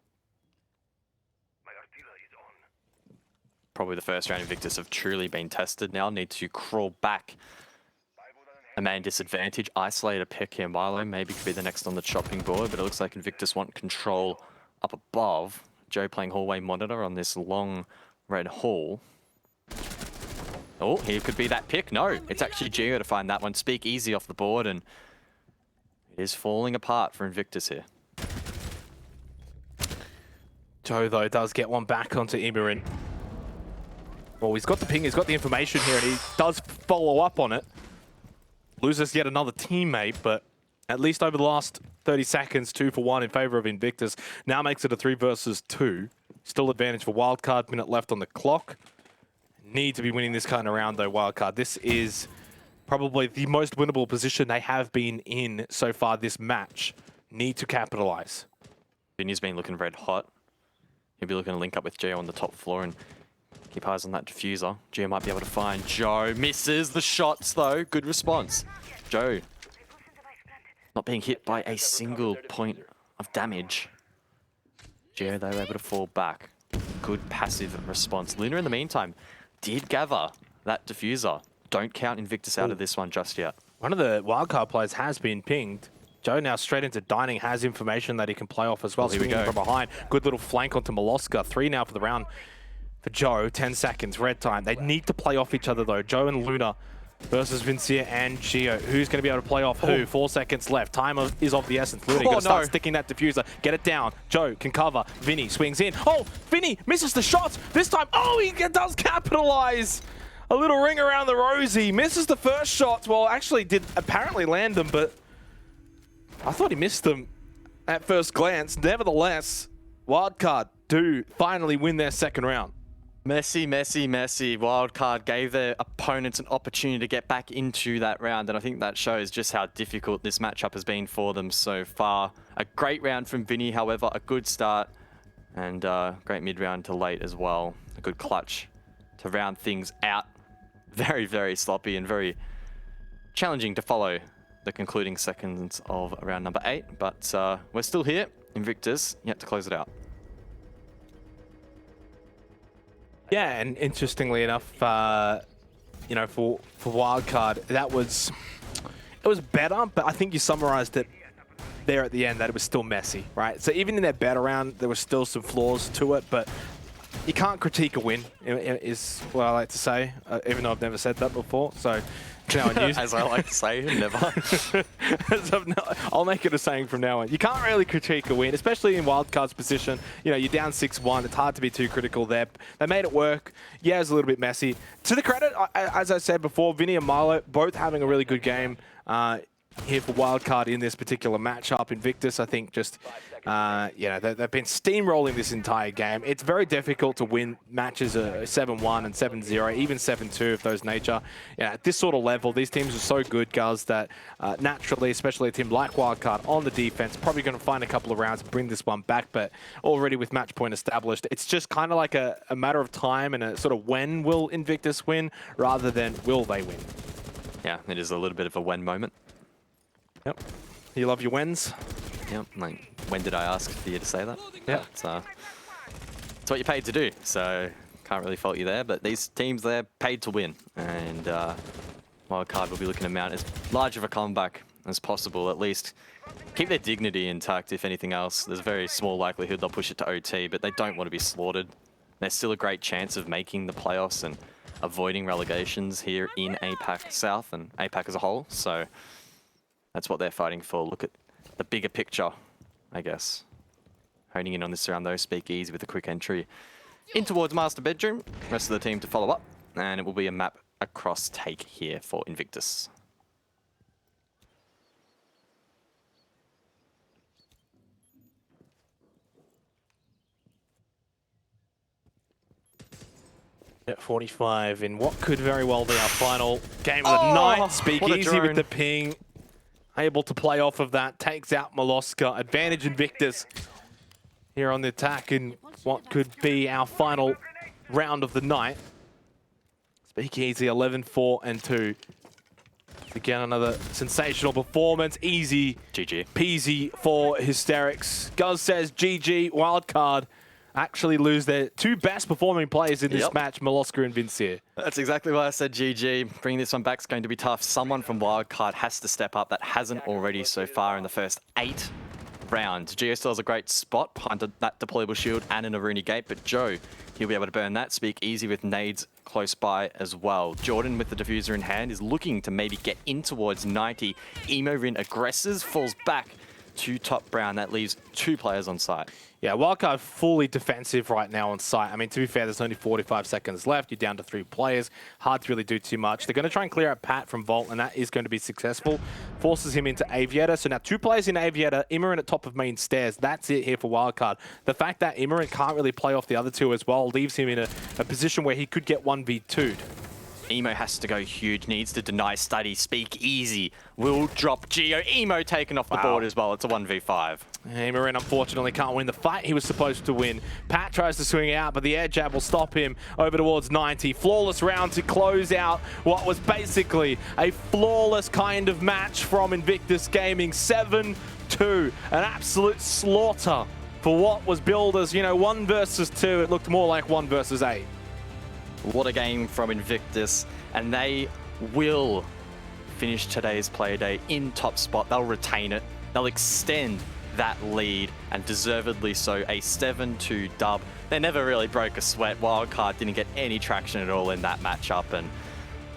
Probably the first round Invictus have truly been tested now. Need to crawl back. A main disadvantage, isolate a pick here. Milo maybe could be the next on the chopping board, but it looks like Invictus want control up above. Joe playing hallway monitor on this long red hall. Oh, here could be that pick. No, it's actually Geo to find that one. Speak easy off the board, and it is falling apart for Invictus here. Joe, though, does get one back onto Imarin. Well, he's got the ping, he's got the information here, and he does follow up on it. Loses yet another teammate, but at least over the last 30 seconds, 2 for 1 in favor of Invictus. Now makes it a 3 versus 2. Still advantage for Wildcard, minute left on the clock. Need to be winning this kind of round, though, Wildcard. This is probably the most winnable position they have been in so far this match. Need to capitalize. Vinny's been looking red hot. He'll be looking to link up with Geo on the top floor and keep eyes on that diffuser. Geo might be able to find Joe. Misses the shots, though. Good response. Joe not being hit by a single point of damage. Geo, they were able to fall back. Good passive response. Luna, in the meantime, did gather that diffuser. Don't count Invictus out of this one just yet. One of the Wildcard players has been pinged. Joe now straight into dining, has information that he can play off as well. Here we Swinging go. from behind. Good little flank onto Molosca. 3 now for the round for Joe. 10 seconds, red time. They need to play off each other though. Joe and Luna versus Vincia and Gio. Who's going to be able to play off who? 4 seconds left. Time is of the essence. Luna, got to start sticking that diffuser. Get it down. Joe can cover. Vinny swings in. Oh, Vinny misses the shot. This time, oh, he does capitalize. A little ring around the rosy. Misses the first shot. Well, actually did apparently land them, but I thought he missed them at first glance. Nevertheless, Wildcard do finally win their second round. Messy. Wildcard gave their opponents an opportunity to get back into that round, and I think that shows just how difficult this matchup has been for them so far. A great round from Vinny, however, a good start, and great mid-round to late as well. A good clutch to round things out. Very, very sloppy and very challenging to follow the concluding seconds of round number 8, but we're still here. Invictus, yet to close it out. Yeah, and interestingly enough, you know, for Wildcard, it was better, but I think you summarized it there at the end that it was still messy, right? So even in their better round, there were still some flaws to it, but you can't critique a win, is what I like to say, even though I've never said that before. So now on As I like to say, never. I'll make it a saying from now on. You can't really critique a win, especially in Wildcard's position. You know, you're down 6-1. It's hard to be too critical there. They made it work. Yeah, it was a little bit messy. To the credit, as I said before, Vinny and Milo both having a really good game here for Wildcard in this particular matchup. Invictus, I think, just you know, they've been steamrolling this entire game. It's very difficult to win matches 7-1 and 7-0, even 7-2 of those nature. Yeah, at this sort of level, these teams are so good, guys, that naturally, especially a team like Wildcard on the defense, probably going to find a couple of rounds and bring this one back. But already with match point established, it's just kind of like a matter of time and a sort of when will Invictus win rather than will they win. Yeah, it is a little bit of a when moment. Yep. You love your wins? Yep, like, when did I ask for you to say that? Yeah. It's what you're paid to do, so can't really fault you there. But these teams, they're paid to win, and Wildcard will be looking to mount as large of a comeback as possible, at least keep their dignity intact, if anything else. There's a very small likelihood they'll push it to OT, but they don't want to be slaughtered. There's still a great chance of making the playoffs and avoiding relegations here in APAC South and APAC as a whole, so that's what they're fighting for. Look at the bigger picture, I guess. Honing in on this round though, speak easy with a quick entry in towards Master Bedroom. Rest of the team to follow up, and it will be a map across take here for Invictus. At 45 in what could very well be our final game of the night. Speak easy with the ping. Able to play off of that, takes out Molosca. Advantage Invictus here on the attack in what could be our final round of the night. Speakeasy 11-4 and 2. Again, another sensational performance. Easy GG. peasy for Hysterics. Guz says GG. Wildcard actually lose their 2 best performing players in this match, Molosca and Vincia. That's exactly why I said GG. Bringing this one back is going to be tough. Someone from Wildcard has to step up that hasn't already so far in the first 8 rounds. Gio still has a great spot behind that deployable shield and an Aruni gate, but Joe, he'll be able to burn that. Speak easy with nades close by as well. Jordan with the diffuser in hand is looking to maybe get in towards 90. Emo Rin aggresses, falls back to top brown. That leaves 2 players on site. Yeah, Wildcard fully defensive right now on site. I mean, to be fair, there's only 45 seconds left. You're down to 3 players. Hard to really do too much. They're going to try and clear out Pat from Vault, and that is going to be successful. Forces him into Aviator. So now 2 players in Aviator. Immorin at top of main stairs. That's it here for Wildcard. The fact that Immorin can't really play off the other 2 as well leaves him in a position where he could get 1v2'd. Emo has to go huge, needs to deny study. Speak easy will drop Geo. Emo taken off the board as well. It's a 1v5. Immorin unfortunately can't win the fight he was supposed to win. Pat tries to swing out, but the air jab will stop him over towards 90. Flawless round to close out what was basically a flawless kind of match from Invictus Gaming. 7-2, an absolute slaughter for what was billed as, you know, 1 versus 2. It looked more like 1 versus 8. What a game from Invictus, and they will finish today's Playday in top spot. They'll retain it. they'll extend that lead, and deservedly so, a 7-2 dub. They never really broke a sweat. Wildcard didn't get any traction at all in that matchup, and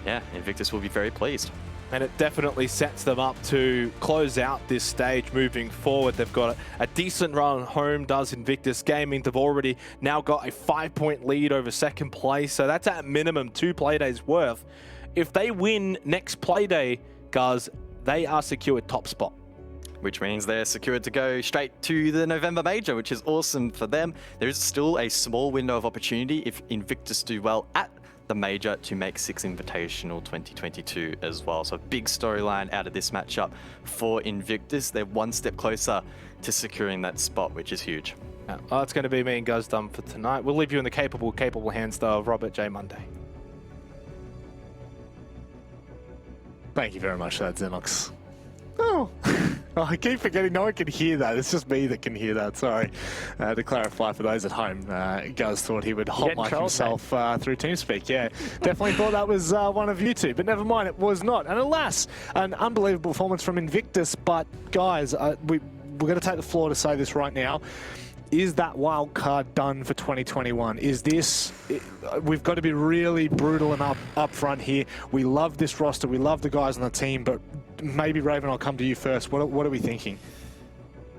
yeah, Invictus will be very pleased. And it definitely sets them up to close out this stage moving forward. They've got a decent run home, does Invictus Gaming. They've already now got a 5-point lead over second place, so that's at minimum 2 Playdays worth. If they win next Playday, guys, they are secured top spot. Which means they're secured to go straight to the November Major, which is awesome for them. There is still a small window of opportunity if Invictus do well at the Major to make 6 Invitational 2022 as well. So a big storyline out of this matchup for Invictus. They're one step closer to securing that spot, which is huge. Well, that's going to be me and Guz done for tonight. We'll leave you in the capable hands of Robert J. Monday. Thank you very much for that, Xenox. Oh. Oh, I keep forgetting, no one can hear that. It's just me that can hear that, sorry. To clarify for those at home, Guz thought he would hot mic himself through TeamSpeak. Yeah, definitely thought that was one of you two, but never mind, it was not. And alas, an unbelievable performance from Invictus, but guys, we're going to take the floor to say this right now. Is that wild card done for 2021? Is this... We've got to be really brutal and up front here. We love this roster. We love the guys on the team, but maybe Raven, I'll come to you first. What are we thinking?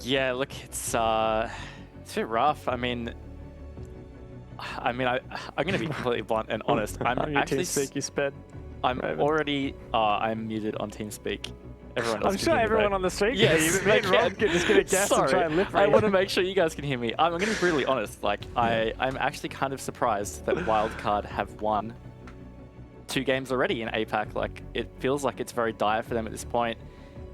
Yeah, look, it's a bit rough. I'm going to be completely blunt and honest. I'm actually... TeamSpeak, you sped. I'm Raven. already... I'm muted on TeamSpeak. Everyone else I'm sure everyone on the stream yes, can hear you. Me and Rob can just get a guess and try and lip read. I want to make sure you guys can hear me. I'm going to be brutally honest. Like, I'm actually kind of surprised that Wildcard have won 2 games already in APAC. Like, it feels like it's very dire for them at this point.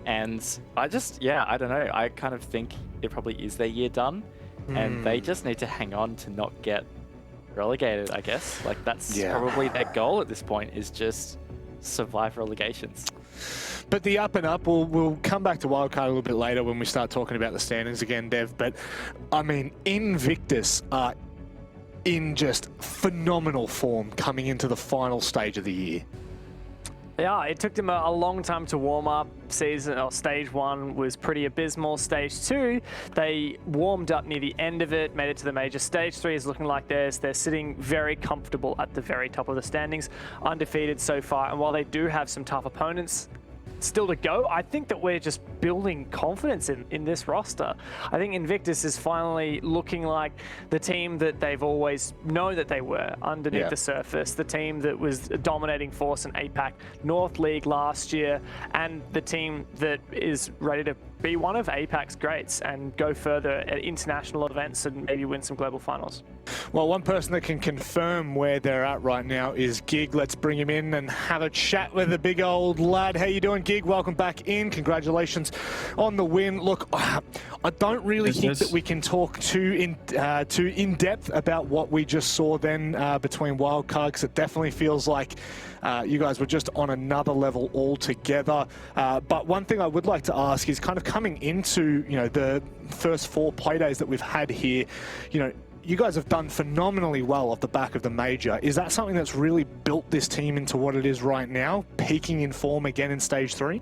And I just, I don't know. I kind of think it probably is their year done. And they just need to hang on to not get relegated, I guess. Like, that's probably their goal at this point, is just survive relegations. But the up and up, we'll come back to Wildcard a little bit later when we start talking about the standings again, Dev. But, I mean, Invictus are in just phenomenal form coming into the final stage of the year. Yeah, it took them a long time to warm up. Stage 1 was pretty abysmal. Stage 2, they warmed up near the end of it, made it to the Major. Stage 3 is looking like theirs. They're sitting very comfortable at the very top of the standings, undefeated so far. And while they do have some tough opponents still to go, I think that we're just building confidence in this roster. I think Invictus is finally looking like the team that they've always known that they were underneath the surface, the team that was a dominating force in APAC North League last year, and the team that is ready to be one of APAC's greats and go further at international events and maybe win some global finals. Well, one person that can confirm where they're at right now is Gig. Let's bring him in and have a chat with the big old lad. How you doing, Gig? Welcome back in. Congratulations on the win. Look, I don't really think that we can talk too in depth about what we just saw then between Wildcard, because it definitely feels like you guys were just on another level altogether. But one thing I would like to ask is kind of coming into the first 4 Playdays that we've had here, you guys have done phenomenally well off the back of the Major. Is that something that's really built this team into what it is right now, peaking in form again in Stage 3?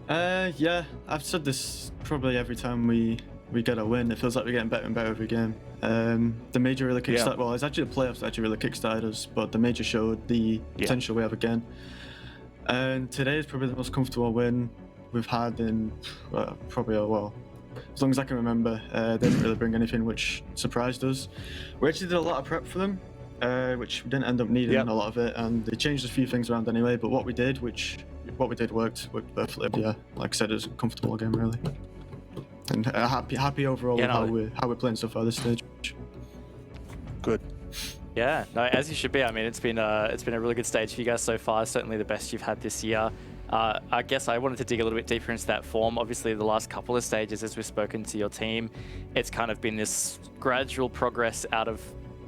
Yeah, I've said this probably every time we get a win. It feels like we're getting better and better every game. The Major really kickstarted, well, it's actually the playoffs that actually really kickstarted us, but the Major showed the potential we have again. And today is probably the most comfortable win we've had in probably as long as I can remember. They didn't really bring anything which surprised us. We actually did a lot of prep for them, which we didn't end up needing a lot of it, and they changed a few things around anyway, but what we did worked perfectly. Yeah, like I said, it was a comfortable game really. And happy overall with how we're playing so far this stage. Good. Yeah, no, as you should be. I mean, it's been a really good stage for you guys so far. Certainly the best you've had this year. I guess I wanted to dig a little bit deeper into that form. Obviously, the last couple of stages, as we've spoken to your team, it's kind of been this gradual progress out of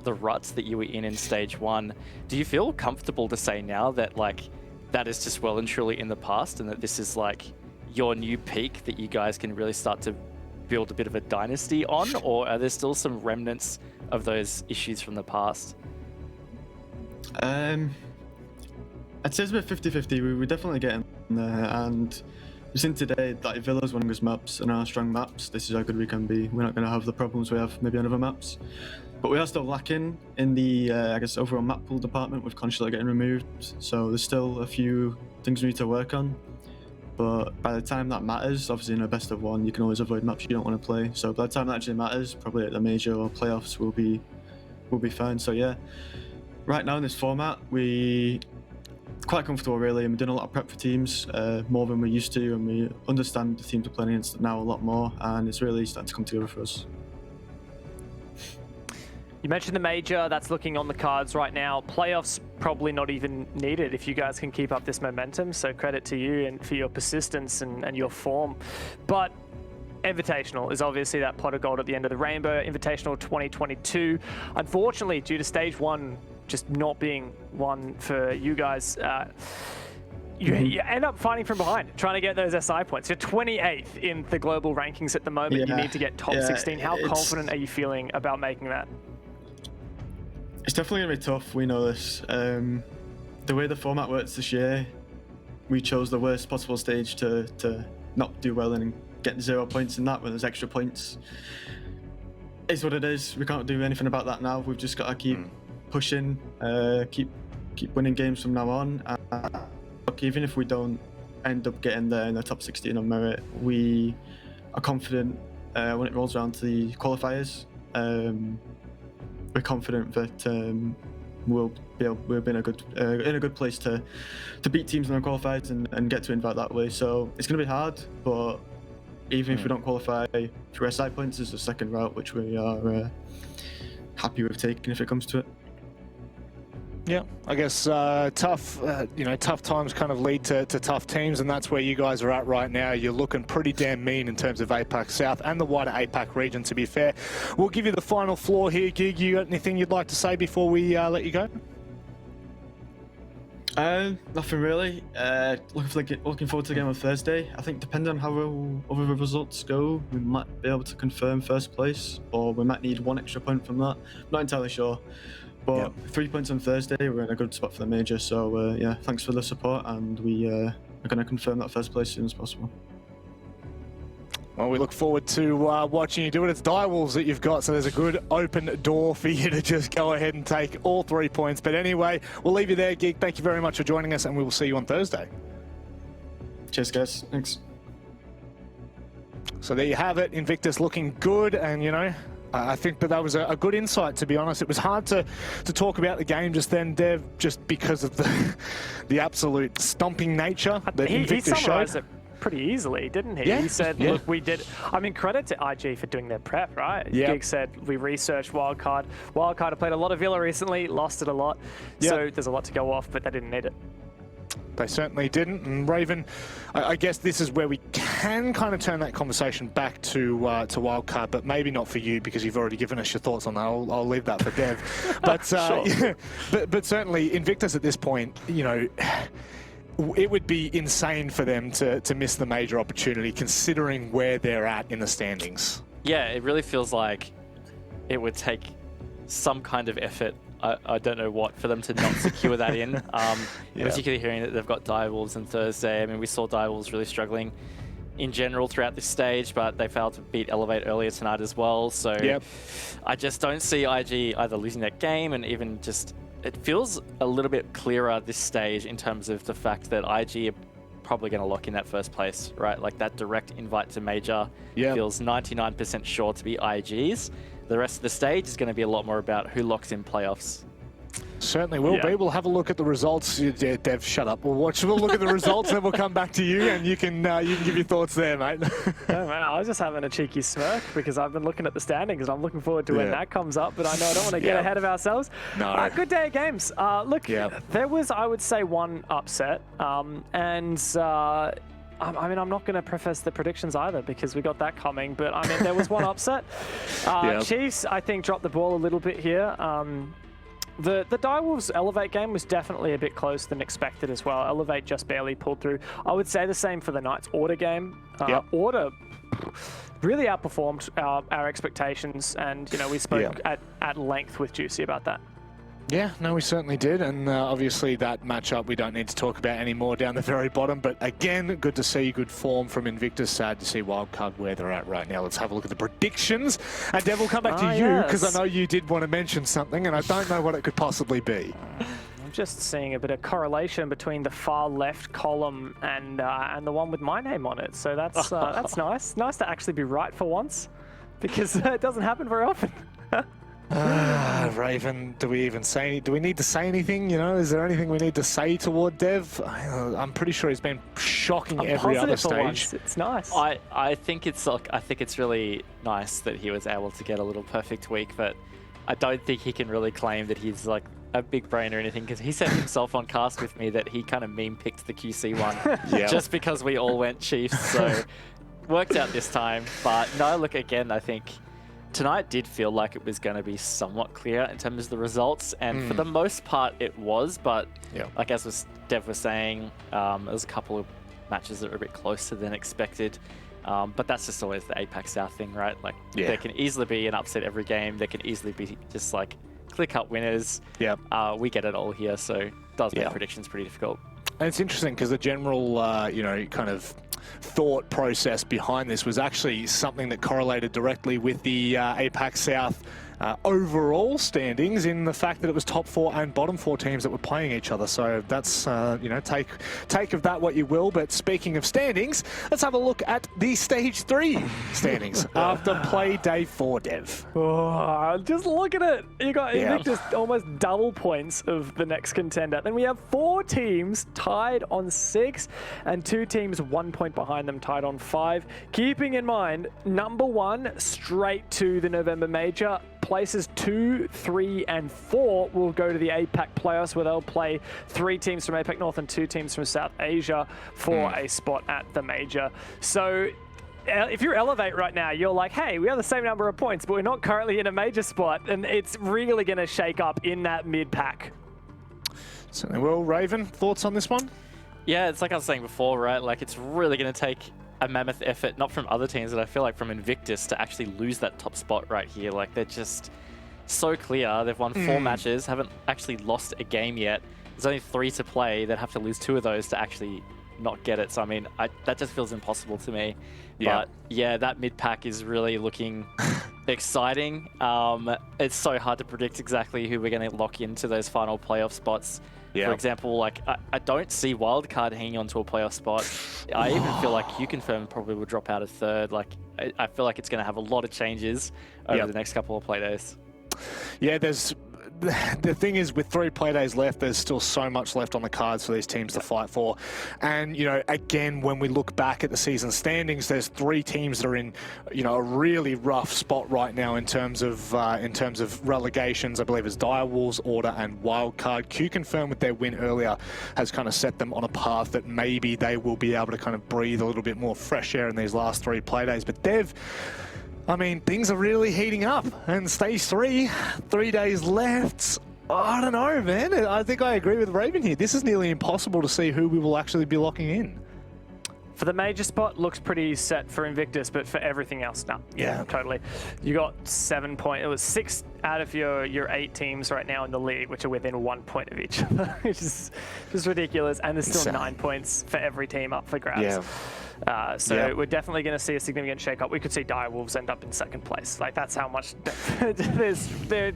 the ruts that you were in Stage 1. Do you feel comfortable to say now that that is just well and truly in the past, and that this is your new peak that you guys can really start to build a bit of a dynasty on, or are there still some remnants of those issues from the past? I'd say it's a bit 50-50. We're definitely getting there, and We've seen today that if Villa's winning us maps and our strong maps, this is how good we can be. We're not going to have the problems we have maybe on other maps. But we are still lacking in the, I guess, overall map pool department with Consular getting removed. So there's still a few things we need to work on. But by the time that matters, obviously in a best of one, you can always avoid maps you don't want to play. So by the time that actually matters, probably at the major or playoffs, we'll be fine. So yeah, right now in this format, we quite comfortable really, and we're doing a lot of prep for teams, more than we used to, and we understand the teams we're playing against now a lot more, and it's really starting to come together for us. You mentioned the major, that's looking on the cards right now. Playoffs probably not even needed if you guys can keep up this momentum, so credit to you and for your persistence and your form. But Invitational is obviously that pot of gold at the end of the rainbow. Invitational 2022. Unfortunately, due to stage one just not being one for you guys, you end up fighting from behind, trying to get those SI points. You're 28th in the global rankings at the moment. You need to get top 16. How confident are you feeling about making that? It's definitely going to be tough, we know this. The way the format works this year, we chose the worst possible stage to not do well in and get 0 points in that when there's extra points. It's what it is. We can't do anything about that now. We've just got to keep pushing, keep winning games from now on. Look, even if we don't end up getting there in the top 16 on merit, we are confident when it rolls around to the qualifiers. We're confident that we'll be in a good place to beat teams in the qualifiers and get to invite that way. So it's going to be hard, but even if we don't qualify for SI points, there's a second route which we are happy with taking if it comes to it. Yeah, I guess tough times kind of lead to tough teams, and that's where you guys are at right now. You're looking pretty damn mean in terms of APAC South and the wider APAC region, to be fair. We'll give you the final floor here, Gig. You got anything you'd like to say before we let you go? Nothing really. Looking forward to the game on Thursday. I think depending on how other results go, we might be able to confirm first place, or we might need 1 extra point from that. Not entirely sure. But 3 points on Thursday, we're in a good spot for the major. So yeah, thanks for the support, and we are going to confirm that first place as soon as possible. Well, we look forward to watching you do it. It's Direwolves that you've got, so there's a good open door for you to just go ahead and take all 3 points. But anyway, we'll leave you there, Gig. Thank you very much for joining us, and we will see you on Thursday. Cheers, guys. Thanks. So there you have it. Invictus looking good, and I think that was a good insight, to be honest. It was hard to talk about the game just then, Dev, just because of the absolute stomping nature that Invictus he summarized showed. it pretty easily, didn't he? Yeah, He said, look, we did. I mean, credit to IG for doing their prep, right? Yeah. Gig said, we researched Wildcard. Wildcard have played a lot of Villa recently, lost it a lot. So there's a lot to go off, but they didn't need it. They certainly didn't. And Raven, I guess this is where we can kind of turn that conversation back to Wildcard, but maybe not for you because you've already given us your thoughts on that. I'll leave that for Dev. But, Sure. but certainly Invictus at this point, it would be insane for them to miss the major opportunity considering where they're at in the standings. Yeah, it really feels like it would take some kind of effort. I don't know what, for them to not secure that in. Particularly hearing that they've got Direwolves on Thursday. I mean, we saw Direwolves really struggling in general throughout this stage, but they failed to beat Elevate earlier tonight as well. So I just don't see IG either losing that game, and even just, it feels a little bit clearer this stage in terms of the fact that IG are probably going to lock in that first place, right? Like that direct invite to major feels 99% sure to be IG's. The rest of the stage is going to be a lot more about who locks in playoffs. Certainly will be. We'll have a look at the results. Dev, shut up. We'll look at the results, and we'll come back to you, and you can give your thoughts there, mate. Oh, man, I was just having a cheeky smirk because I've been looking at the standings, and I'm looking forward to when that comes up. But I know I don't want to get ahead of ourselves. No. Good day of games. Look, there was, I would say, one upset, I mean, I'm not going to preface the predictions either because we got that coming, but I mean, there was one upset. Chiefs, I think, dropped the ball a little bit here. The Direwolves Elevate game was definitely a bit closer than expected as well. Elevate just barely pulled through. I would say the same for the Knights Order game. Order really outperformed our expectations, and we spoke at length with Juicy about that. Yeah, no, we certainly did, and obviously that matchup we don't need to talk about anymore down the very bottom, but again, good to see good form from Invictus. Sad to see Wildcard where they're at right now. Let's have a look at the predictions. And Dev, we'll come back to you, because I know you did want to mention something, and I don't know what it could possibly be. I'm just seeing a bit of correlation between the far left column and the one with my name on it, so that's nice. Nice to actually be right for once, because it doesn't happen very often. Raven, do we need to say anything? You know, is there anything we need to say toward Dev? I'm pretty sure he's been shocking every other stage. It's nice. I think it's really nice that he was able to get a little perfect week, but I don't think he can really claim that he's like a big brain or anything, because he said himself on cast with me that he kind of meme picked the QC one just because we all went Chiefs, so worked out this time. But no, look, again, I think tonight did feel like it was going to be somewhat clear in terms of the results, and for the most part it was, but like as Dev was saying, there was a couple of matches that were a bit closer than expected, but that's just always the APAC South thing, right? Like there can easily be an upset every game, there can easily be just like clear-cut winners. We get it all here, so it does make predictions pretty difficult. And it's interesting because the general, you know, kind of thought process behind this was actually something that correlated directly with the APAC South overall standings, in the fact that it was top 4 and bottom 4 teams that were playing each other. So that's, you know, take of that what you will. But speaking of standings, let's have a look at the Stage 3 standings after Playday 4, Dev. Oh, just look at it. You got Invictus almost double points of the next contender. Then we have 4 teams tied on 6 and 2 teams 1 point behind them tied on 5. Keeping in mind, number 1 straight to the November Major. Places 2, 3, and 4 will go to the APAC playoffs, where they'll play 3 teams from APAC North and 2 teams from South Asia for a spot at the Major. So if you're Elevate right now, you're like, hey, we have the same number of points, but we're not currently in a major spot, and it's really going to shake up in that mid-pack. Certainly will. Raven, thoughts on this one? Yeah, it's like I was saying before, right? Like, it's really going to take a mammoth effort, not from other teams, but I feel like from Invictus, to actually lose that top spot right here. Like, they're just so clear. They've won 4 matches, haven't actually lost a game yet. There's only 3 to play. They'd have to lose 2 of those to actually not get it. So, I mean, that just feels impossible to me. But yeah, that mid-pack is really looking exciting. It's so hard to predict exactly who we're going to lock into those final playoff spots. For example, like I don't see Wildcard hanging on to a playoff spot. I even feel like Confirm probably will drop out of 3rd. Like I feel like it's going to have a lot of changes over the next couple of play days. Yeah, the thing is, with 3 play days left, there's still so much left on the cards for these teams to fight for. And, you know, again, when we look back at the season standings, there's 3 teams that are in, you know, a really rough spot right now in terms of relegations. I believe it's Direwolves, Order, and Wildcard. Confirm with their win earlier has kind of set them on a path that maybe they will be able to kind of breathe a little bit more fresh air in these last 3 play days. But Dev, I mean, things are really heating up, and Stage 3, 3 days left. I don't know, man. I think I agree with Raven here. This is nearly impossible to see who we will actually be locking in. For the major spot, looks pretty set for Invictus, but for everything else, no. Yeah, totally. You got 7 points. It was 6 out of your 8 teams right now in the league, which are within 1 point of each other, which is just ridiculous. And there's still 9 points for every team up for grabs. So we're definitely going to see a significant shake-up. We could see Direwolves end up in 2nd place. Like, that's how much there's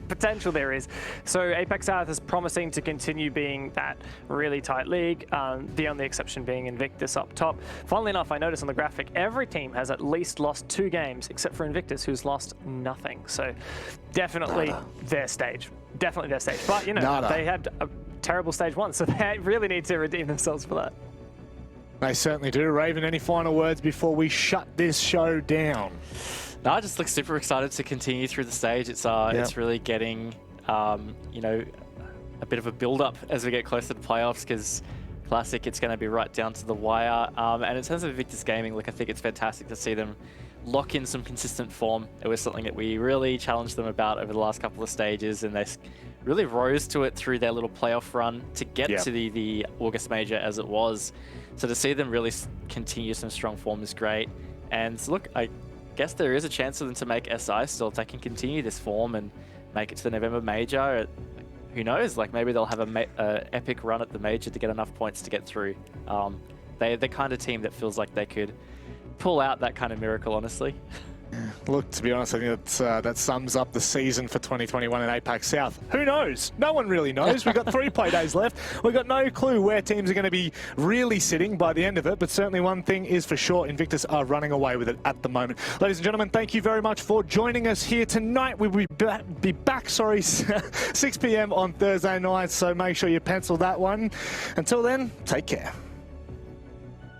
potential there is. So APAC South is promising to continue being that really tight league, the only exception being Invictus up top. Funnily enough, I noticed on the graphic, every team has at least lost 2 games, except for Invictus, who's lost nothing. So definitely their stage. Definitely their stage. But, you know, they had a terrible stage 1, so they really need to redeem themselves for that. They certainly do. Raven, any final words before we shut this show down? No, I just look super excited to continue through the stage. It's really getting, you know, a bit of a build-up as we get closer to playoffs, because Classic, it's going to be right down to the wire. And in terms of Invictus Gaming, look, I think it's fantastic to see them lock in some consistent form. It was something that we really challenged them about over the last couple of stages, and they really rose to it through their little playoff run to get to the August Major as it was. So to see them really continue some strong form is great. And look, I guess there is a chance for them to make SI still if they can continue this form and make it to the November Major. who knows? Like maybe they'll have a epic run at the major to get enough points to get through. They're the kind of team that feels like they could pull out that kind of miracle, honestly. Look, to be honest, I think that sums up the season for 2021 in APAC South. Who knows? No one really knows. We've got 3 play days left. We've got no clue where teams are going to be really sitting by the end of it, but certainly one thing is for sure, Invictus are running away with it at the moment. Ladies and gentlemen, thank you very much for joining us here tonight. We will be back, 6 p.m. on Thursday night, so make sure you pencil that one. Until then, take care.